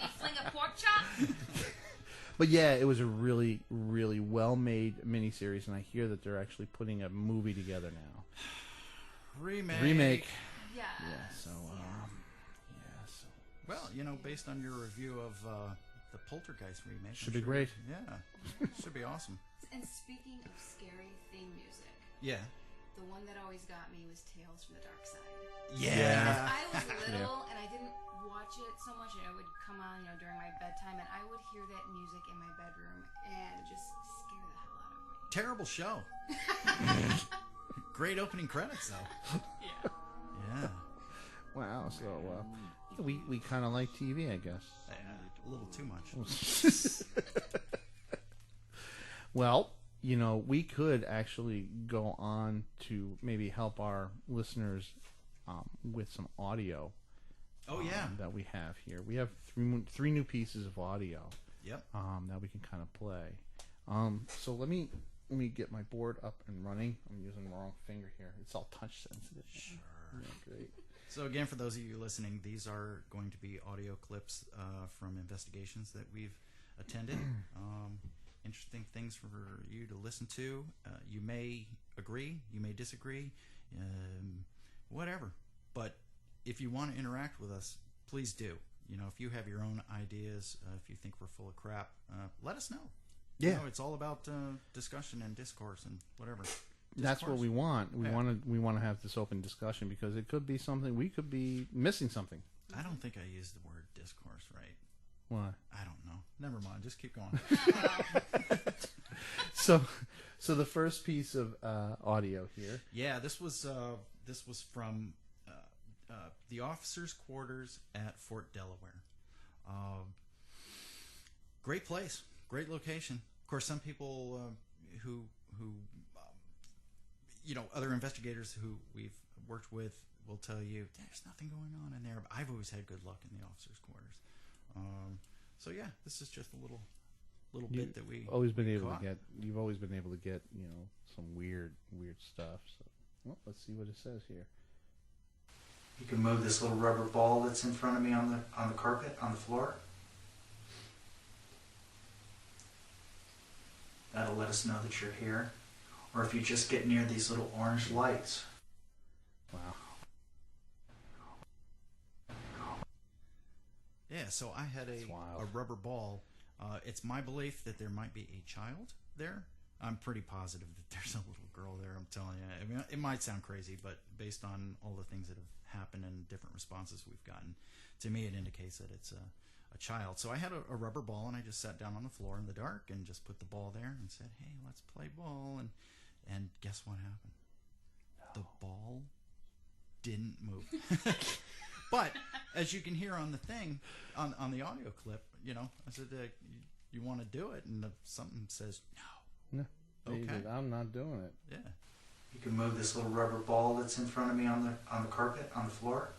he fling a pork chop? But yeah, it was a really, really well-made miniseries, and I hear that they're actually putting a movie together now. Remake. Yes. Yeah. So. Well, you know, based on your review of the Poltergeist remake, Should be great. Yeah, should be awesome. And speaking of scary theme music, Yeah. the one that always got me was Tales from the Dark Side. Yeah. I was little and I didn't watch it so much, and it would come on, during my bedtime, and I would hear that music in my bedroom and just scare the hell out of me. Terrible show. Great opening credits, though. Yeah. Yeah. Wow. So we kind of like TV, I guess. A little too much. Well, you know, we could actually go on to maybe help our listeners with some audio. Oh yeah. That we have here. We have three new pieces of audio. Yep. That we can kind of play. So let me get my board up and running. I'm using the wrong finger here. It's all touch sensitive. Sure. Yeah, great. So again, for those of you listening, these are going to be audio clips from investigations that we've attended. Interesting things for you to listen to. You may agree, you may disagree, whatever. But if you want to interact with us, please do. You know, if you have your own ideas, if you think we're full of crap, let us know. Yeah. You know, it's all about discussion and discourse and whatever. That's what we want. We Yeah. want to have this open discussion because it could be something we could be missing something. I don't think I used the word discourse right. Why? I don't know. Never mind. Just keep going. So the first piece of audio here. Yeah, this was from the officers' quarters at Fort Delaware. Great place, great location. Of course, some people who other investigators who we've worked with will tell you there's nothing going on in there. But I've always had good luck in the officers' quarters. So yeah, this is just a little bit that we always been able caught. to get. You've always been able to get some weird stuff. So well, let's see what it says here. You can move this little rubber ball that's in front of me on the carpet on the floor. That'll let us know that you're here. Or if you just get near these little orange lights. Wow. Yeah, so I had a rubber ball. It's my belief that there might be a child there. I'm pretty positive that there's a little girl there, I'm telling you. I mean, it might sound crazy, but based on all the things that have happened and different responses we've gotten, to me it indicates that it's a child. So I had a rubber ball, and I just sat down on the floor in the dark and just put the ball there and said, hey, let's play ball. And guess what happened? No. The ball didn't move. But as you can hear on the thing, on the audio clip, I said, you want to do it? And something says, no. Okay. I'm not doing it. Yeah. You can move this little rubber ball that's in front of me on the carpet, on the floor.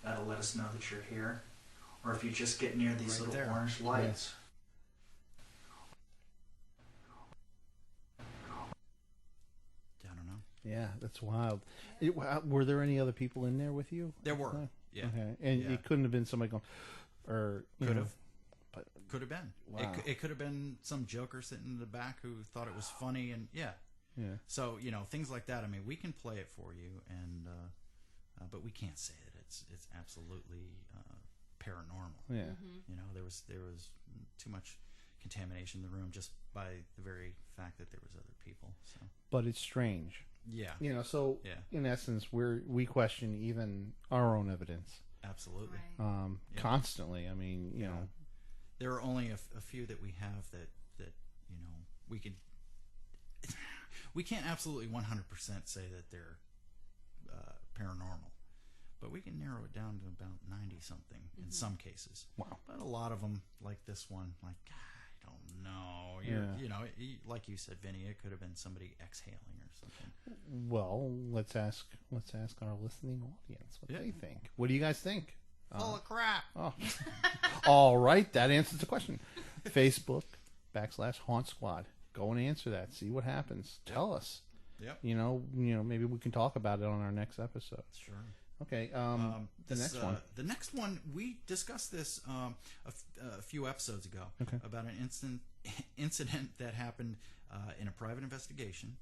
That'll let us know that you're here. Or if you just get near these little orange lights. I don't know. Yeah, that's wild. Were there any other people in there with you? There were. Yeah. Okay. And it couldn't have been somebody going, or could have. But could have been. Wow. It could have been some joker sitting in the back who thought it was funny, and yeah. So things like that. I mean, we can play it for you, and but we can't say that it's absolutely paranormal. Yeah. Mm-hmm. There was too much contamination in the room just by the very fact that there was other people. So. But it's strange. Yeah. So in essence, we question even our own evidence. Absolutely. Right. Constantly. I mean, there are only a few that we have that we can. We can't absolutely 100% say that they're paranormal, but we can narrow it down to about 90 something in some cases. Wow. But a lot of them, like this one, like I don't know. Like you said, Vinny, it could have been somebody exhaling or something. Well, let's ask our listening audience what they think. What do you guys think? Full of crap. Oh. All right, that answers the question. Facebook /Haunt Squad. Go and answer that. See what happens. Tell us. Yep. Maybe we can talk about it on our next episode. Sure. Okay. The next one. The next one, we discussed this a few episodes ago about an incident that happened in a private investigation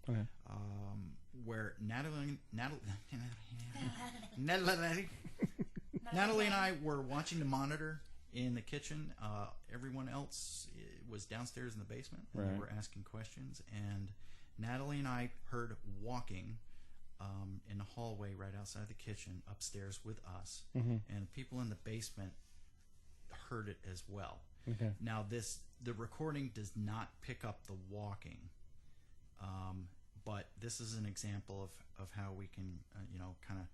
where Natalie and I were watching the monitor in the kitchen. Everyone else was downstairs in the basement, and they were asking questions. And Natalie and I heard walking in the hallway right outside the kitchen upstairs with us, and people in the basement heard it as well. Okay. Now the recording does not pick up the walking, but this is an example of how we can kind of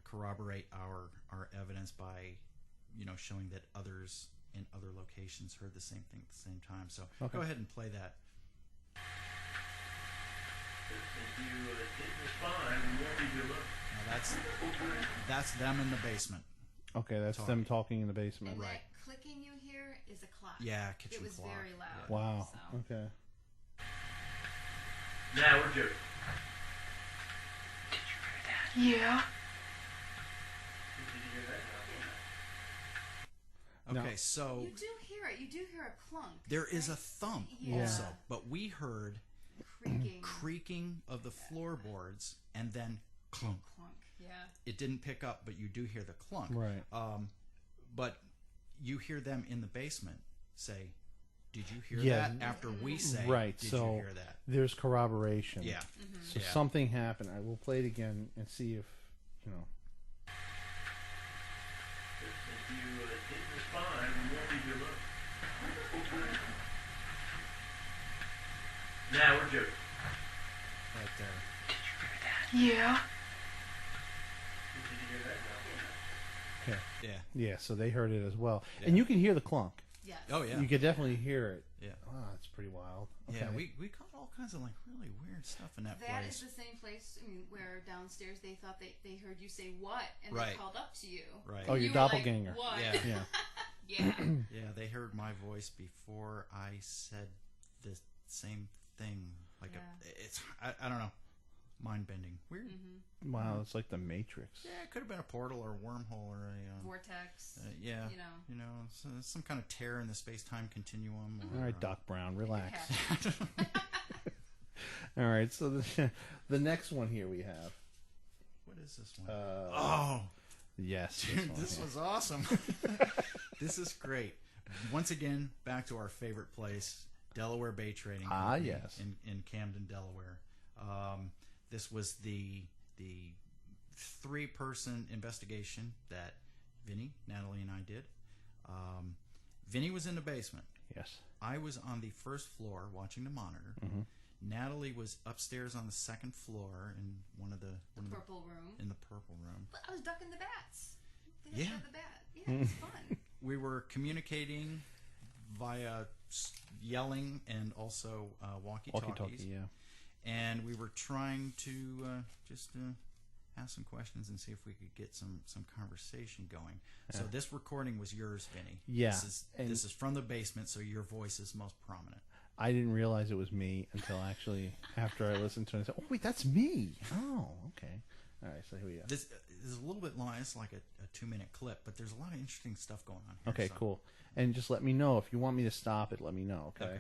corroborate our evidence by showing that others in other locations heard the same thing at the same time. So go ahead and play that. If you didn't respond, we won't leave you alone. Now that's them in the basement. Okay, that's them talking in the basement. And that clicking you hear is a clock. Yeah, kitchen It was clock. very loud. Wow. So. Okay. Now we're joking. Did you hear that? Yeah. Did you hear that? Okay, so You do hear it. You do hear a clunk. there is a thump Yeah. also, but we heard creaking. creaking of the floorboards and then clunk. Clunk. Yeah. It didn't pick up, but you do hear the clunk. Right. But you hear them in the basement say, "Did you hear Yeah. that?" After we say, Right. "Did So you hear that?" there's corroboration. Yeah. So Yeah. something happened. I will play it again and see if If you didn't respond, we won't leave you alone. Now we're joking. Right there. Did you hear that? Yeah. Did you hear that? Okay. Yeah. Yeah, so they heard it as well. Yeah. And you can hear the clunk. Yes. Oh yeah. You could definitely hear it. Yeah. Oh, that's pretty wild. Okay. Yeah, we caught all kinds of like really weird stuff in that That place. is the same place. I mean, where downstairs they thought they heard you say what, and Right. they called up to you. Right. Oh, And your you were like, doppelganger. what? Yeah. Yeah. Yeah. Yeah, they heard my voice before I said the same thing. Like I don't know, mind bending, weird. Mm-hmm. Wow, it's like the Matrix. Yeah, it could have been a portal or a wormhole or a Vortex. yeah, You know. some kind of tear in the space-time continuum. All right, Doc Brown, relax. Yeah. All right, so the next one here we have. What is this one? Oh, yes, dude, this was awesome. This is great. Once again, back to our favorite place, Delaware Bay Trading Company yes, in Camden, Delaware. This was the 3-person investigation that Vinny, Natalie, and I did. Vinny was in the basement. Yes. I was on the first floor watching the monitor. Mm-hmm. Natalie was upstairs on the second floor in The purple room. In the purple room. But I was ducking the bats. Yeah. The bat. Yeah, it was fun. We were communicating via yelling and also walkie-talkies. Walkie-talkie, yeah. And we were trying to just ask some questions and see if we could get some conversation going. So this recording was yours, Vinny. Yeah. This is from the basement, so your voice is most prominent. I didn't realize it was me until actually after I listened to it. I said, "Oh wait, that's me." Oh, okay. All right, so here we go. This is a little bit long. It's like a 2-minute clip, but there's a lot of interesting stuff going on here. Okay, cool. And just let me know if you want me to stop it. Let me know. Okay.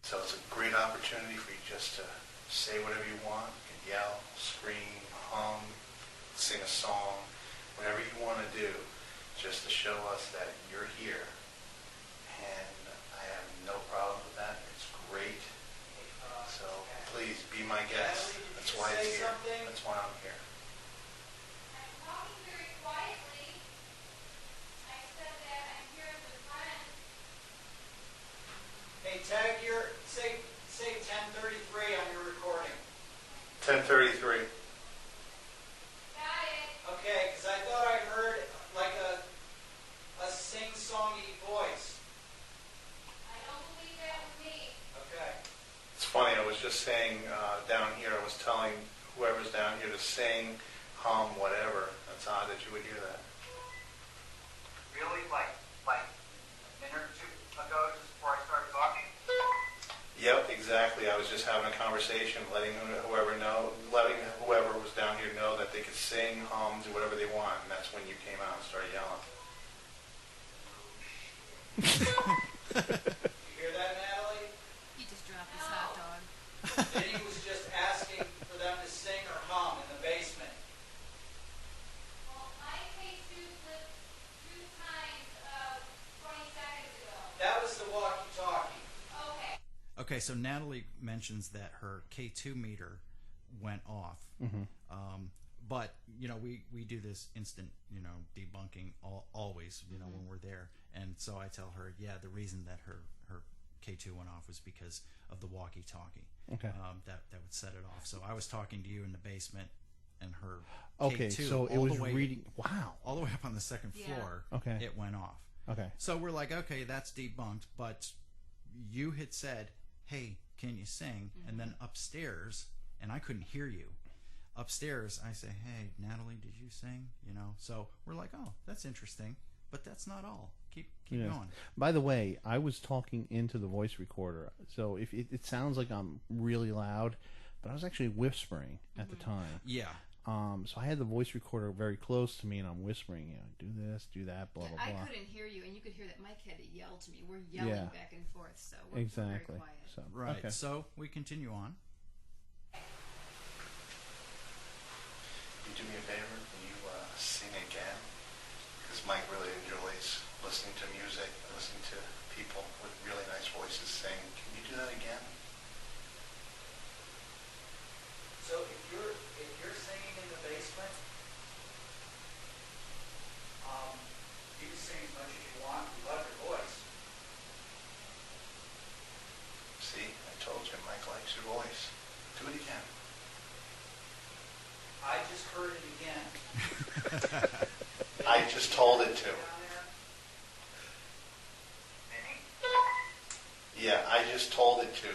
So it's a great opportunity for you just to say whatever you want. You can yell, scream, hum, sing a song, whatever you want to do, just to show us that you're here. And I have no problem with that. It's great. So please be my guest. That's why it's here. That's why I'm here. I'm talking very quietly. I said that I'm here as a friend. Hey, tag say 10:33 on your recording. 10:33. Got it. Okay, because I thought I heard like a sing-songy voice. I don't believe that was me. Okay. It's funny, I was just saying down here, I was telling whoever's down here to sing, hum, whatever. That's odd that you would hear that. Really? Like a minute or two ago, just before I started talking? Yep, exactly. I was just having a conversation, letting whoever was down here know that they could sing, hum, do whatever they want. And that's when you came out and started yelling. You hear that, Natalie? He just dropped his hot dog. Vinny was just asking for them to sing or hum in the basement. Well, my K2 slipped 2 times 20 seconds ago. That was the walkie-talkie. Okay. Okay, so Natalie mentions that her K2 meter went off. Mm-hmm. But, we do this instant, debunking always, when we're there. And so I tell her, yeah, the reason that her K2 went off was because of the walkie-talkie. Okay. That would set it off. So I was talking to you in the basement, and her Okay, K2 so it all was the way, reading. Wow. all the way up on the second Yeah. floor. Okay. It went off. Okay. So we're like, okay, that's debunked. But you had said, hey, can you sing? Mm-hmm. And then upstairs, and I couldn't hear you. Upstairs, I say, hey, Natalie, did you sing? So we're like, oh, that's interesting. But that's not all. Keep Yes. going. By the way, I was talking into the voice recorder, so if it sounds like I'm really loud, but I was actually whispering at the time. Yeah. So I had the voice recorder very close to me, and I'm whispering, do this, do that, blah, blah, I blah. couldn't hear you, and you could hear that Mike had to yell to me. We're yelling Yeah. back and forth, so we're Exactly. very quiet. So, Right. okay. So we continue on. You do me a favor, can you sing again? Because Mike really enjoys listening to music, listening to people with really nice voices sing. Can you do that again? So if you're singing in the basement, you can sing as much as you want. We love your voice. See, I told you, Mike likes your voice. Do it again. I just heard it again. I just told it to. Down there. Yeah, I just told it to.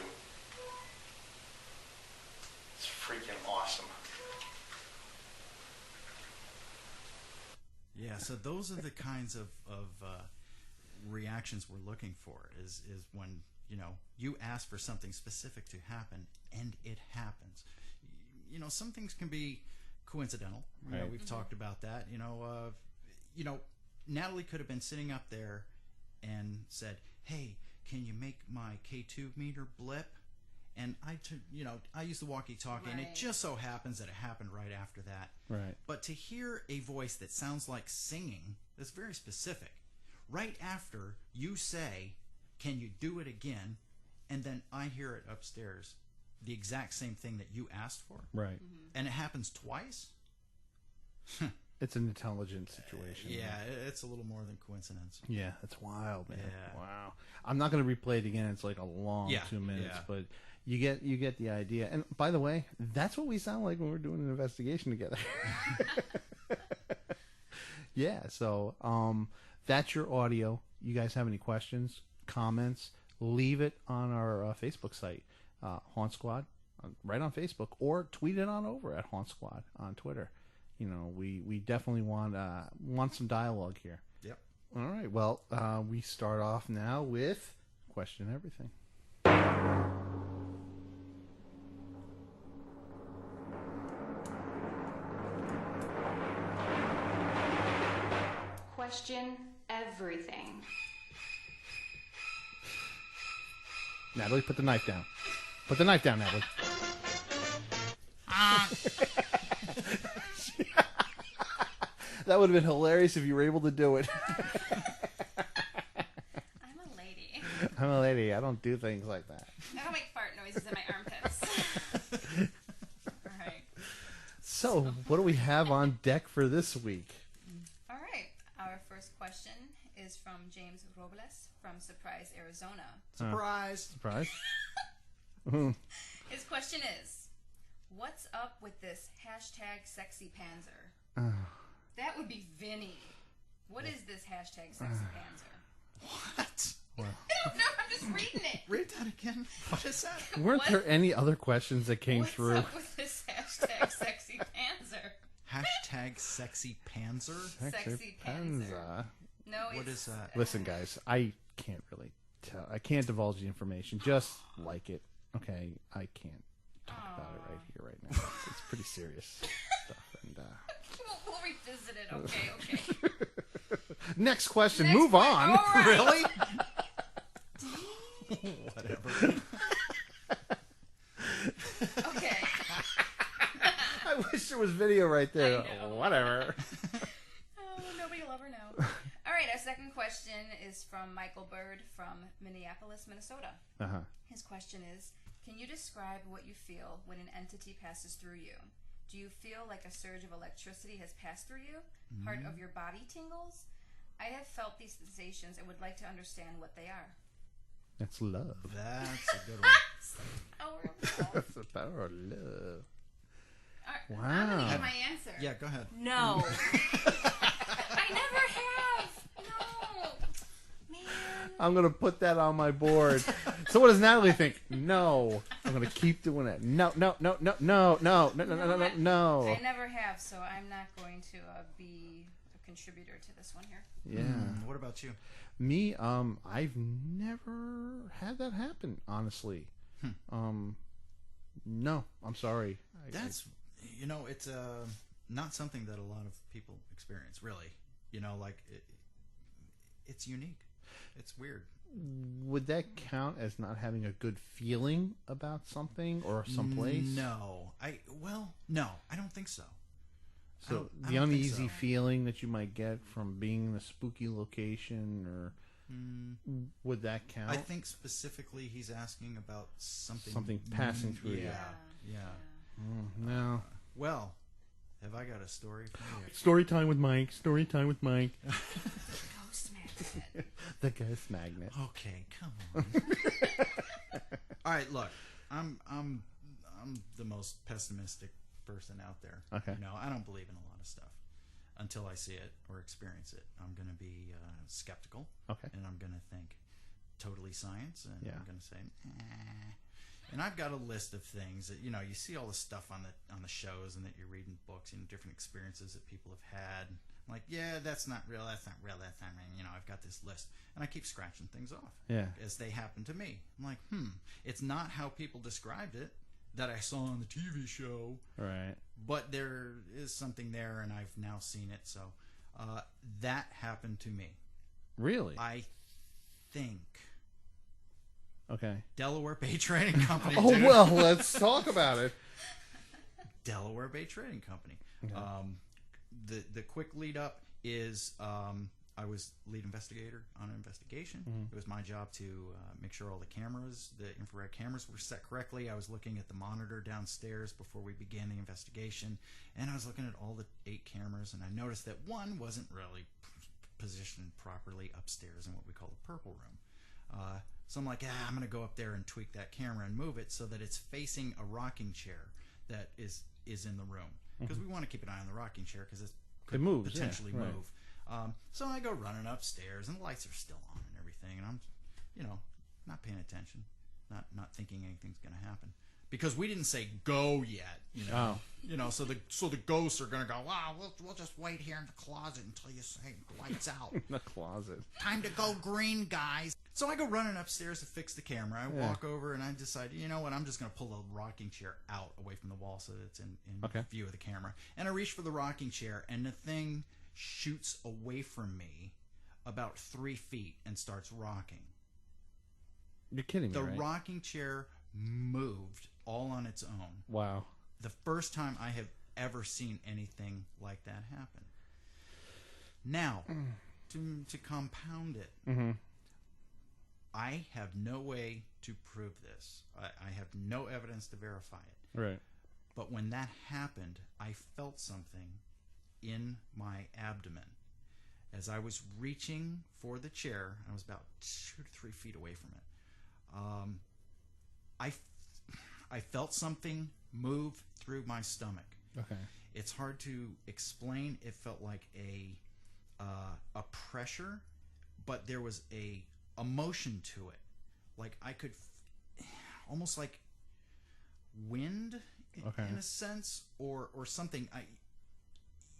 It's freaking awesome. Yeah, so those are the kinds of reactions we're looking for. Is when you ask for something specific to happen and it happens. Some things can be coincidental. Right. We've talked about that. Natalie could have been sitting up there and said, "Hey, can you make my K2 meter blip?" And I use the walkie-talkie, and it just so happens that it happened right after that. Right. But to hear a voice that sounds like singing, that's very specific, right after you say, "Can you do it again?" and then I hear it upstairs, the exact same thing that you asked for. Right. And it happens twice? It's an intelligent situation. Yeah, it's a little more than coincidence. Yeah, it's wild, man. Yeah. Wow. I'm not going to replay it again. It's like a long 2 minutes, but you get the idea. And by the way, that's what we sound like when we're doing an investigation together. Yeah, so that's your audio. You guys have any questions, comments, leave it on our Facebook site, Haunt Squad, right on Facebook, or tweet it on over at Haunt Squad on Twitter. We definitely want some dialogue here. Yep. All right. Well, we start off now with Question Everything. Question everything. Natalie, put the knife down. Put the knife down, Natalie. That would have been hilarious if you were able to do it. I'm a lady. I'm a lady. I don't do things like that. I don't make fart noises in my armpits. All right. So, what do we have on deck for this week? All right. Our first question is from James Robles from Surprise, Arizona. Surprise! Surprise? His question is, what's up with this hashtag sexy panzer? That would be Vinny. What is this hashtag sexy panzer? What? I don't know. I'm just reading it. Read that again. What is that? Weren't there any other questions that came What's through? up with this hashtag sexy panzer? Hashtag sexy panzer? Sexy panzer. No, What it's... is that? Listen, guys, I can't really tell. I can't divulge the information. Just like it. Okay? I can't talk about it right here, right now. It's pretty serious stuff. And We'll revisit it. Okay. next question. Next Move on. All right. Really? Whatever. Okay. I wish there was video right there. I know. Whatever. Oh, nobody will ever know. All right, our second question is from Michael Bird from Minneapolis, Minnesota. Uh-huh. His question is, can you describe what you feel when an entity passes through you? Do you feel like a surge of electricity has passed through you? Part of your body tingles? I have felt these sensations and would like to understand what they are. That's love. That's a good one. Power of love. That's the power of love. I'm going to Wow. give my answer. Yeah, go ahead. No. I never have. No. Man. I'm going to put that on my board. So what does Natalie think? No. I'm going to keep doing it. No. I never have, so I'm not going to be a contributor to this one here. Yeah. What about you? Me, I've never had that happen, honestly. No, I'm sorry. That's, it's not something that a lot of people experience, really. It's unique. It's weird. Would that count as not having a good feeling about something or someplace? No. I don't think so. So I the don't think uneasy so. feeling that you might get from being in a spooky location, or would that count? I think specifically he's asking about something passing through you. Yeah. No. Well, have I got a story for you? Story time with Mike. Story time with Mike. Ghost magnet. The ghost magnet. Okay, come on. All right, look, I'm the most pessimistic person out there. Okay. I don't believe in a lot of stuff until I see it or experience it. I'm going to be skeptical. Okay. And I'm going to think, totally science, and Yeah. I'm going to say, And I've got a list of things that, you know, you see all the stuff on the shows and that you read in books, you know, different experiences that people have had. I'm like, yeah, that's not real, that's not real, that's not real. You know, I've got this list. And I keep scratching things off as they happen to me. I'm like, it's not how people described it that I saw on the TV show. Right. But there is something there, and I've now seen it. So that happened to me. Really? I think. Okay. Delaware Bay Trading Company. Oh, dude. well, let's talk about it. Delaware Bay Trading Company. Okay. The quick lead up is I was lead investigator on an investigation. It was my job to make sure all the cameras, the infrared cameras, were set correctly. I was looking at the monitor downstairs before we began the investigation, and I was looking at all the 8 cameras, and I noticed that one wasn't really positioned properly upstairs in what we call the purple room. So I'm like, I'm going to go up there and tweak that camera and move it so that it's facing a rocking chair that is in the room. Because we want to keep an eye on the rocking chair because it could moves, potentially right. move. So I go running upstairs, and the lights are still on and everything, and I'm, you know, not paying attention, not thinking anything's going to happen. Because we didn't say go yet, you know. Oh. You know, so the ghosts are gonna go. Wow, we'll just wait here in the closet until you say lights out. The closet. Time to go green, guys. So I go running upstairs to fix the camera. I walk over and I decide, you know what? I'm just gonna pull the rocking chair out away from the wall so that it's in view of the camera. And I reach for the rocking chair, and the thing shoots away from me about 3 feet and starts rocking. You're kidding me, The right? rocking chair moved all on its own. Wow. The first time I have ever seen anything like that happen. Now, to compound it, I have no way to prove this. I have no evidence to verify it. Right. But when that happened, I felt something in my abdomen. As I was reaching for the chair, I was about 2 to 3 feet away from it. I felt something move through my stomach. Okay. It's hard to explain. It felt like a pressure, but there was a motion to it. Like I could, almost like wind in a sense, or something.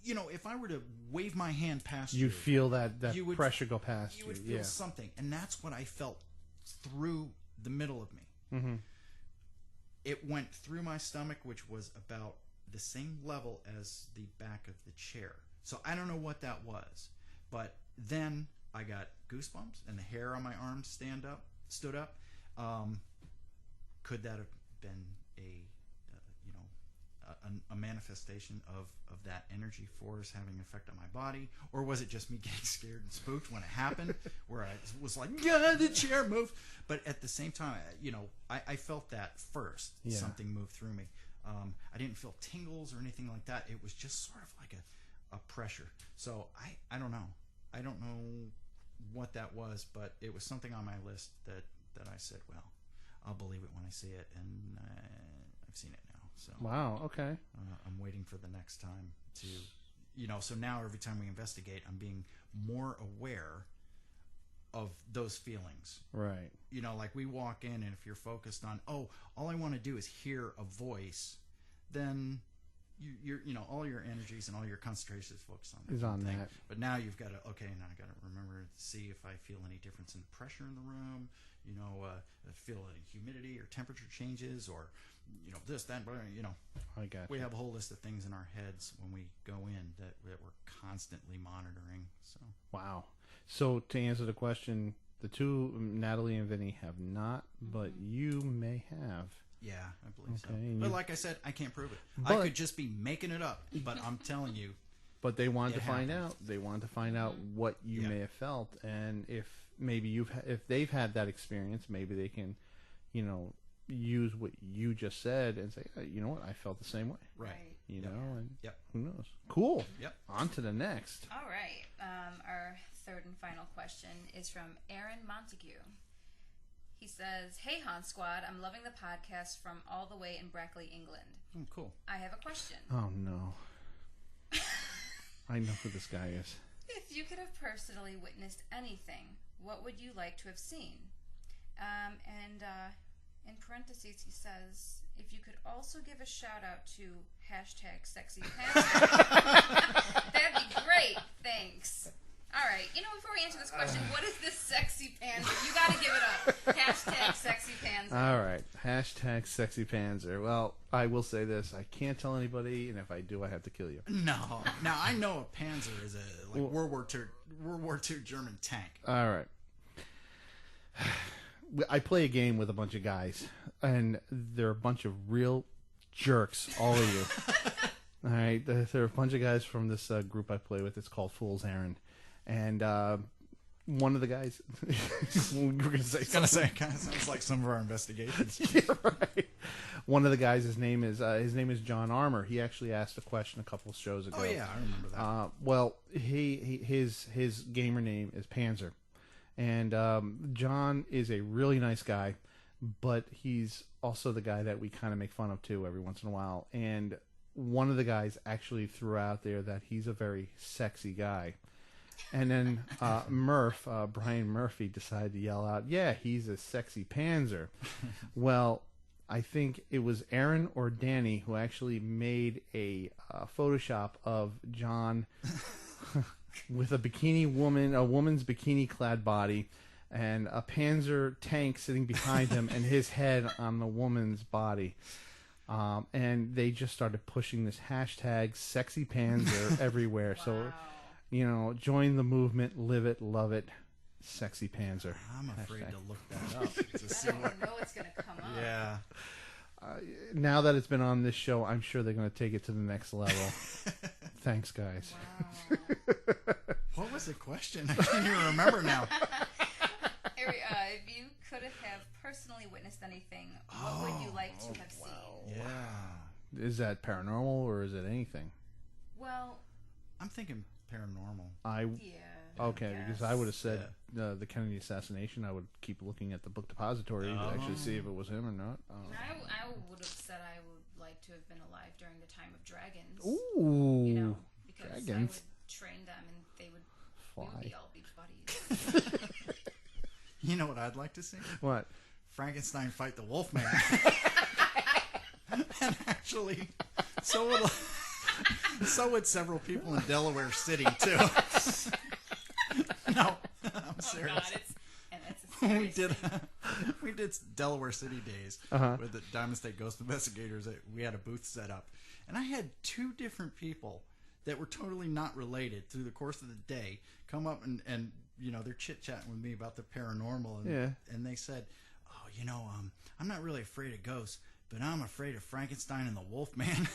You know, if I were to wave my hand past you, you'd feel that you would, pressure go past you. You would feel something, and that's what I felt through the middle of me. It went through my stomach, which was about the same level as the back of the chair. So I don't know what that was, but then I got goosebumps and the hair on my arms stood up. Could that have been a manifestation of that energy force having an effect on my body, or was it just me getting scared and spooked when it happened, where I was like, yeah, the chair moved? But at the same time, you know, I felt that first. Something moved through me. I didn't feel tingles or anything like that. It was just sort of like a pressure. So I don't know. I don't know what that was, but it was something on my list that I said, well, I'll believe it when I see it, and I've seen it now. So wow, okay. I'm waiting for the next time to, you know, so now every time we investigate, I'm being more aware of those feelings. Right. You know, like we walk in, and if you're focused on, all I want to do is hear a voice, then you're you know, all your energies and all your concentration is focused on that. Is on thing. that. But now you've got to, now I got to remember to see if I feel any difference in pressure in the room, you know, feel any humidity or temperature changes, or, you know, this, that, you know. I got We you. have a whole list of things in our heads when we go in that we're constantly monitoring. So Wow. So to answer the question, the two, Natalie and Vinny, have not, but you may have. yeah, I believe so. Okay, But like I said, I can't prove it. But- I could just be making it up, but I'm telling you. But they wanted It to find happened. out. They wanted to find out what you Yeah. may have felt, and if maybe if they've had that experience, maybe they can, you know, use what you just said and say, you know what, I felt the same way. Right. You Yep. know, and Yep. who knows? Cool. Yep. On to the next. All right. Our third and final question is from Aaron Montague. He says, "Hey Han Squad, I'm loving the podcast from all the way in Brackley, England. Oh, cool. I have a question. Oh no. I know who this guy is. If you could have personally witnessed anything, what would you like to have seen? And in parentheses, he says, if you could also give a shout out to #SexyPanther, that'd be great. Thanks. All right. Before we answer this question, what is this sexy panzer? You got to give it up. #SexyPanzer. All right. #SexyPanzer. Well, I will say this. I can't tell anybody, and if I do, I have to kill you. No. Now, I know a Panzer is a World War II German tank. All right. I play a game with a bunch of guys, and they're a bunch of real jerks, all of you. All right, there are a bunch of guys from this group I play with. It's called Fool's Errand, and one of the guys, we're gonna say, kind of sounds like some of our investigations. Yeah, right. One of the guys, his name is John Armour. He actually asked a question a couple of shows ago. Oh yeah, I remember that. Well, his gamer name is Panzer. And John is a really nice guy, but he's also the guy that we kind of make fun of, too, every once in a while. And one of the guys actually threw out there that he's a very sexy guy. And then Brian Murphy, decided to yell out, yeah, he's a sexy Panzer. Well, I think it was Aaron or Danny who actually made a Photoshop of John... with a woman's bikini-clad body, and a Panzer tank sitting behind him, and his head on the woman's body. And they just started pushing this #SexyPanzer everywhere. Wow. So, join the movement, live it, love it, Sexy Panzer. I'm afraid to look that up. To see I don't know what's going to come up. Yeah. Now that it's been on this show, I'm sure they're going to take it to the next level. Thanks, guys. Wow. What was the question? I can't even remember now. If you could have personally witnessed anything, what would you like to have seen? Yeah. Is that paranormal or is it anything? Well, I'm thinking paranormal. Okay, yes. because I would have said the Kennedy assassination. I would keep looking at the book depository to actually see if it was him or not. I would have said I would like to have been alive during the time of dragons. Ooh, because dragons. I would train them and they would fly. We would be all be buddies. You know what I'd like to see? What? Frankenstein fight the Wolfman. And actually, so would several people in Delaware City too. No, I'm serious. Oh God, it's a serious we did Delaware City days with the Diamond State Ghost Investigators. We had a booth set up, and I had two different people that were totally not related through the course of the day come up and they're chit chatting with me about the paranormal, and they said, I'm not really afraid of ghosts, but I'm afraid of Frankenstein and the Wolfman.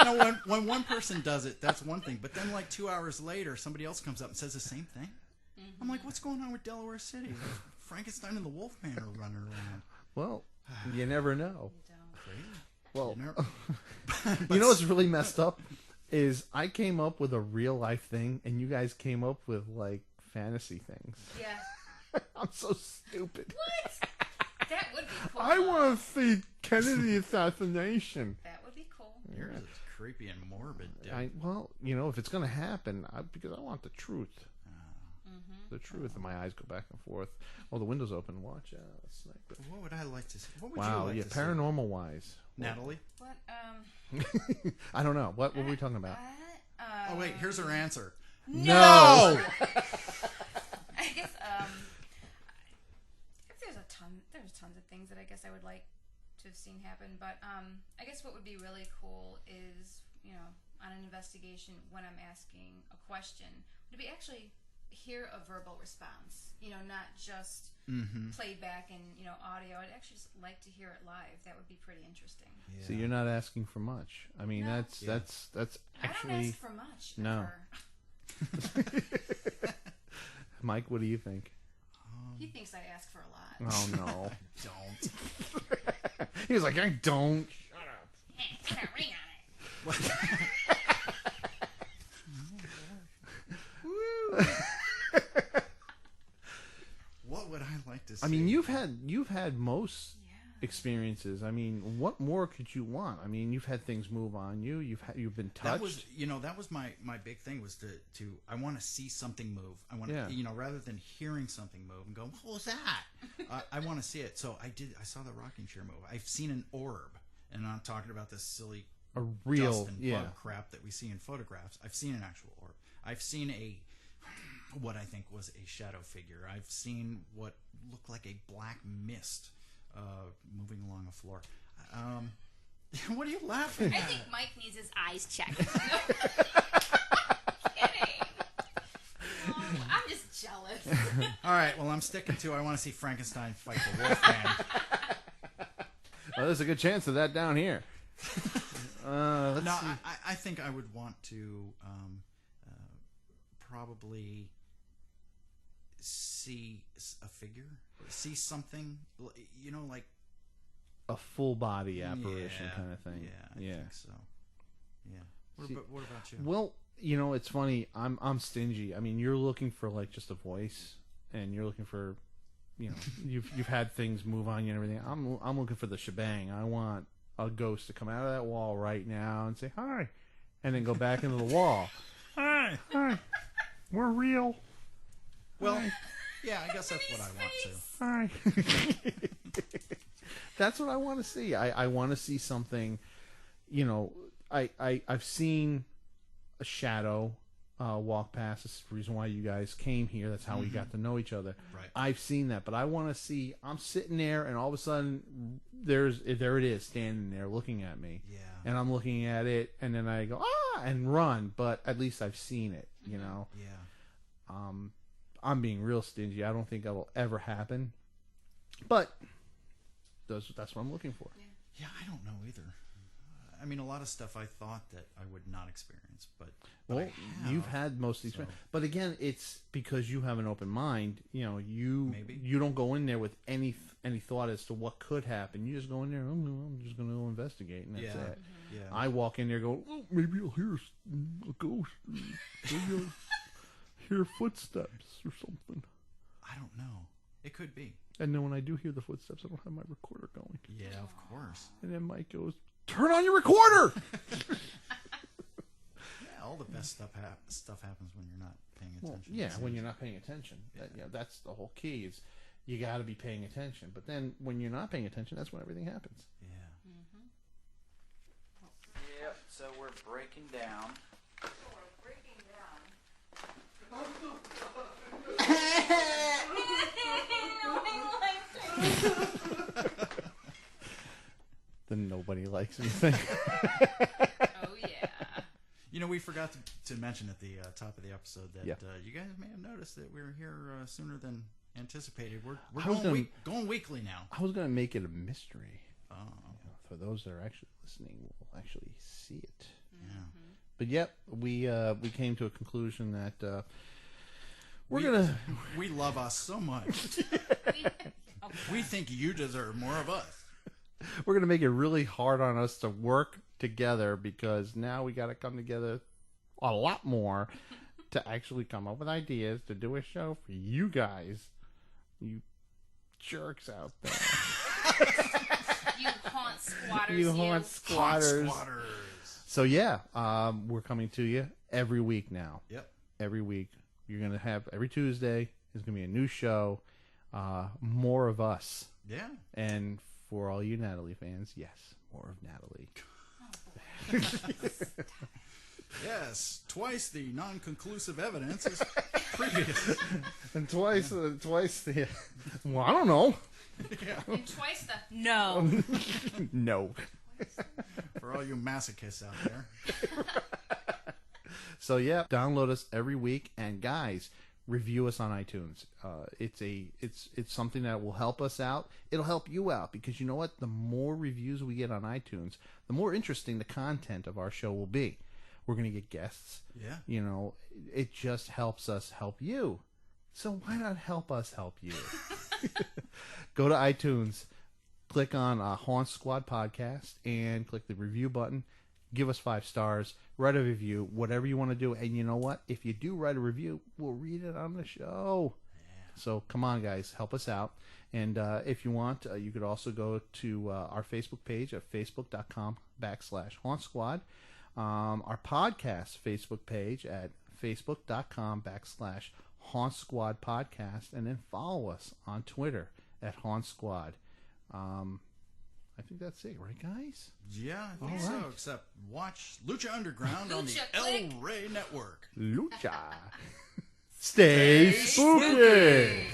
Now, when one person does it, that's one thing. But then, 2 hours later, somebody else comes up and says the same thing. Mm-hmm. I'm like, what's going on with Delaware City? Frankenstein and the Wolfman are running around. Well, you never know. You don't. Well, you know what's really messed up is I came up with a real life thing, and you guys came up with fantasy things. Yeah. I'm so stupid. What? That would be cool. I want to see Kennedy assassination. That would be cool. Yours is creepy and morbid, dude. If it's going to happen, because I want the truth. The truth, and my eyes go back and forth. Oh, the window's open. Watch out. What would I like to see? What would wow, you like yeah, to paranormal wise. Natalie? What? I don't know. What were we talking about? Oh, wait, here's her answer. No! I guess, there's tons of things that I guess I would like to have seen happen, but I guess what would be really cool is, on an investigation when I'm asking a question, would be actually hear a verbal response, not just played back in, audio. I'd actually just like to hear it live. That would be pretty interesting. Yeah. So you're not asking for much. I mean, No. that's actually... I don't ask for much. No. Ever. Mike, what do you think? He thinks I ask for a lot. Oh, no. Don't. He was like, I don't. Shut up. Put a ring on it. What would I like to see? I mean, you've had most experiences. I mean, what more could you want? I mean, you've had things move on you. You've been touched. That was my big thing was to I want to see something move. I want to rather than hearing something move and go, what was that? I want to see it. So I saw the rocking chair move. I've seen an orb, and I'm talking about this silly dust and bug crap that we see in photographs. I've seen an actual orb. I've seen what I think was a shadow figure. I've seen what looked like a black mist moving along a floor. What are you laughing at? I think Mike needs his eyes checked. Kidding. I'm just jealous. All right, well, I'm sticking to I want to see Frankenstein fight the Wolfman. Well, there's a good chance of that down here. Let's see. I think I would want to probably see a figure, see something, like a full body apparition kind of thing. Yeah, I think so. Yeah. What about you? Well, it's funny. I'm stingy. I mean, you're looking for like just a voice, and you're looking for, you've had things move on you and everything. I'm looking for the shebang. I want a ghost to come out of that wall right now and say hi, and then go back into the wall. Hi, we're real. Well, hi. Yeah, I guess that's what I want to. Hi. That's what I want to see. I want to see something. I've seen a shadow walk past. This is the reason why you guys came here. That's how we got to know each other. Right. I've seen that, but I want to see. I'm sitting there, and all of a sudden, there it is, standing there, looking at me. Yeah. And I'm looking at it, and then I go and run. But at least I've seen it. Yeah. I'm being real stingy. I don't think that will ever happen. But that's what I'm looking for. Yeah, I don't know either. I mean, a lot of stuff I thought that I would not experience, but you've had most of the experience. But again, it's because you have an open mind. You don't go in there with any thought as to what could happen. You just go in there. I'm just going to investigate, and that's it. Yeah. I walk in there, go, maybe I'll hear a ghost. Maybe I'll hear footsteps or something. I don't know. It could be. And then when I do hear the footsteps, I don't have my recorder going. Yeah, of course. And then Mike goes, turn on your recorder! All the best stuff happens when you're not paying attention. When you're not paying attention. That's the whole key is you got to be paying attention. But then when you're not paying attention, that's when everything happens. Yeah. Yep, so we're breaking down. Then nobody likes anything. Oh yeah. We forgot to mention at the top of the episode that you guys may have noticed that we were here sooner than anticipated. We're going weekly now. I was going to make it a mystery. Oh. For those that are actually listening, will actually see it. Yeah. But we came to a conclusion that we love us so much. We think you deserve more of us. We're going to make it really hard on us to work together because now we got to come together a lot more to actually come up with ideas to do a show for you guys, you jerks out there. You haunt squatters. You haunt squatters. So we're coming to you every week now. Yep. Every week. You're going to have every Tuesday. There's going to be a new show. More of us. Yeah. And for all you Natalie fans, yes, more of Natalie. Yes, twice the non-conclusive evidence is previous. And twice the... Well, I don't know. Yeah. And twice the... No. No. For all you masochists out there. So, download us every week. And, guys, review us on iTunes. It's something that will help us out. It'll help you out because you know what? The more reviews we get on iTunes, the more interesting the content of our show will be. We're going to get guests. Yeah. It just helps us help you. So why not help us help you? Go to iTunes, click on Haunt Squad Podcast, and click the review button. Give us 5 stars. Write a review, whatever you want to do. And you know what? If you do write a review, we'll read it on the show. So come on, guys, help us out. And if you want, you could also go to our Facebook page at facebook.com/Haunt Squad. Our podcast Facebook page at facebook.com/Haunt Squad Podcast. And then follow us on Twitter at Haunt Squad. I think that's it, right, guys? Yeah, I think so. Except watch Lucha Underground on the Lucha, El click. Rey Network. Lucha. Stay spooky.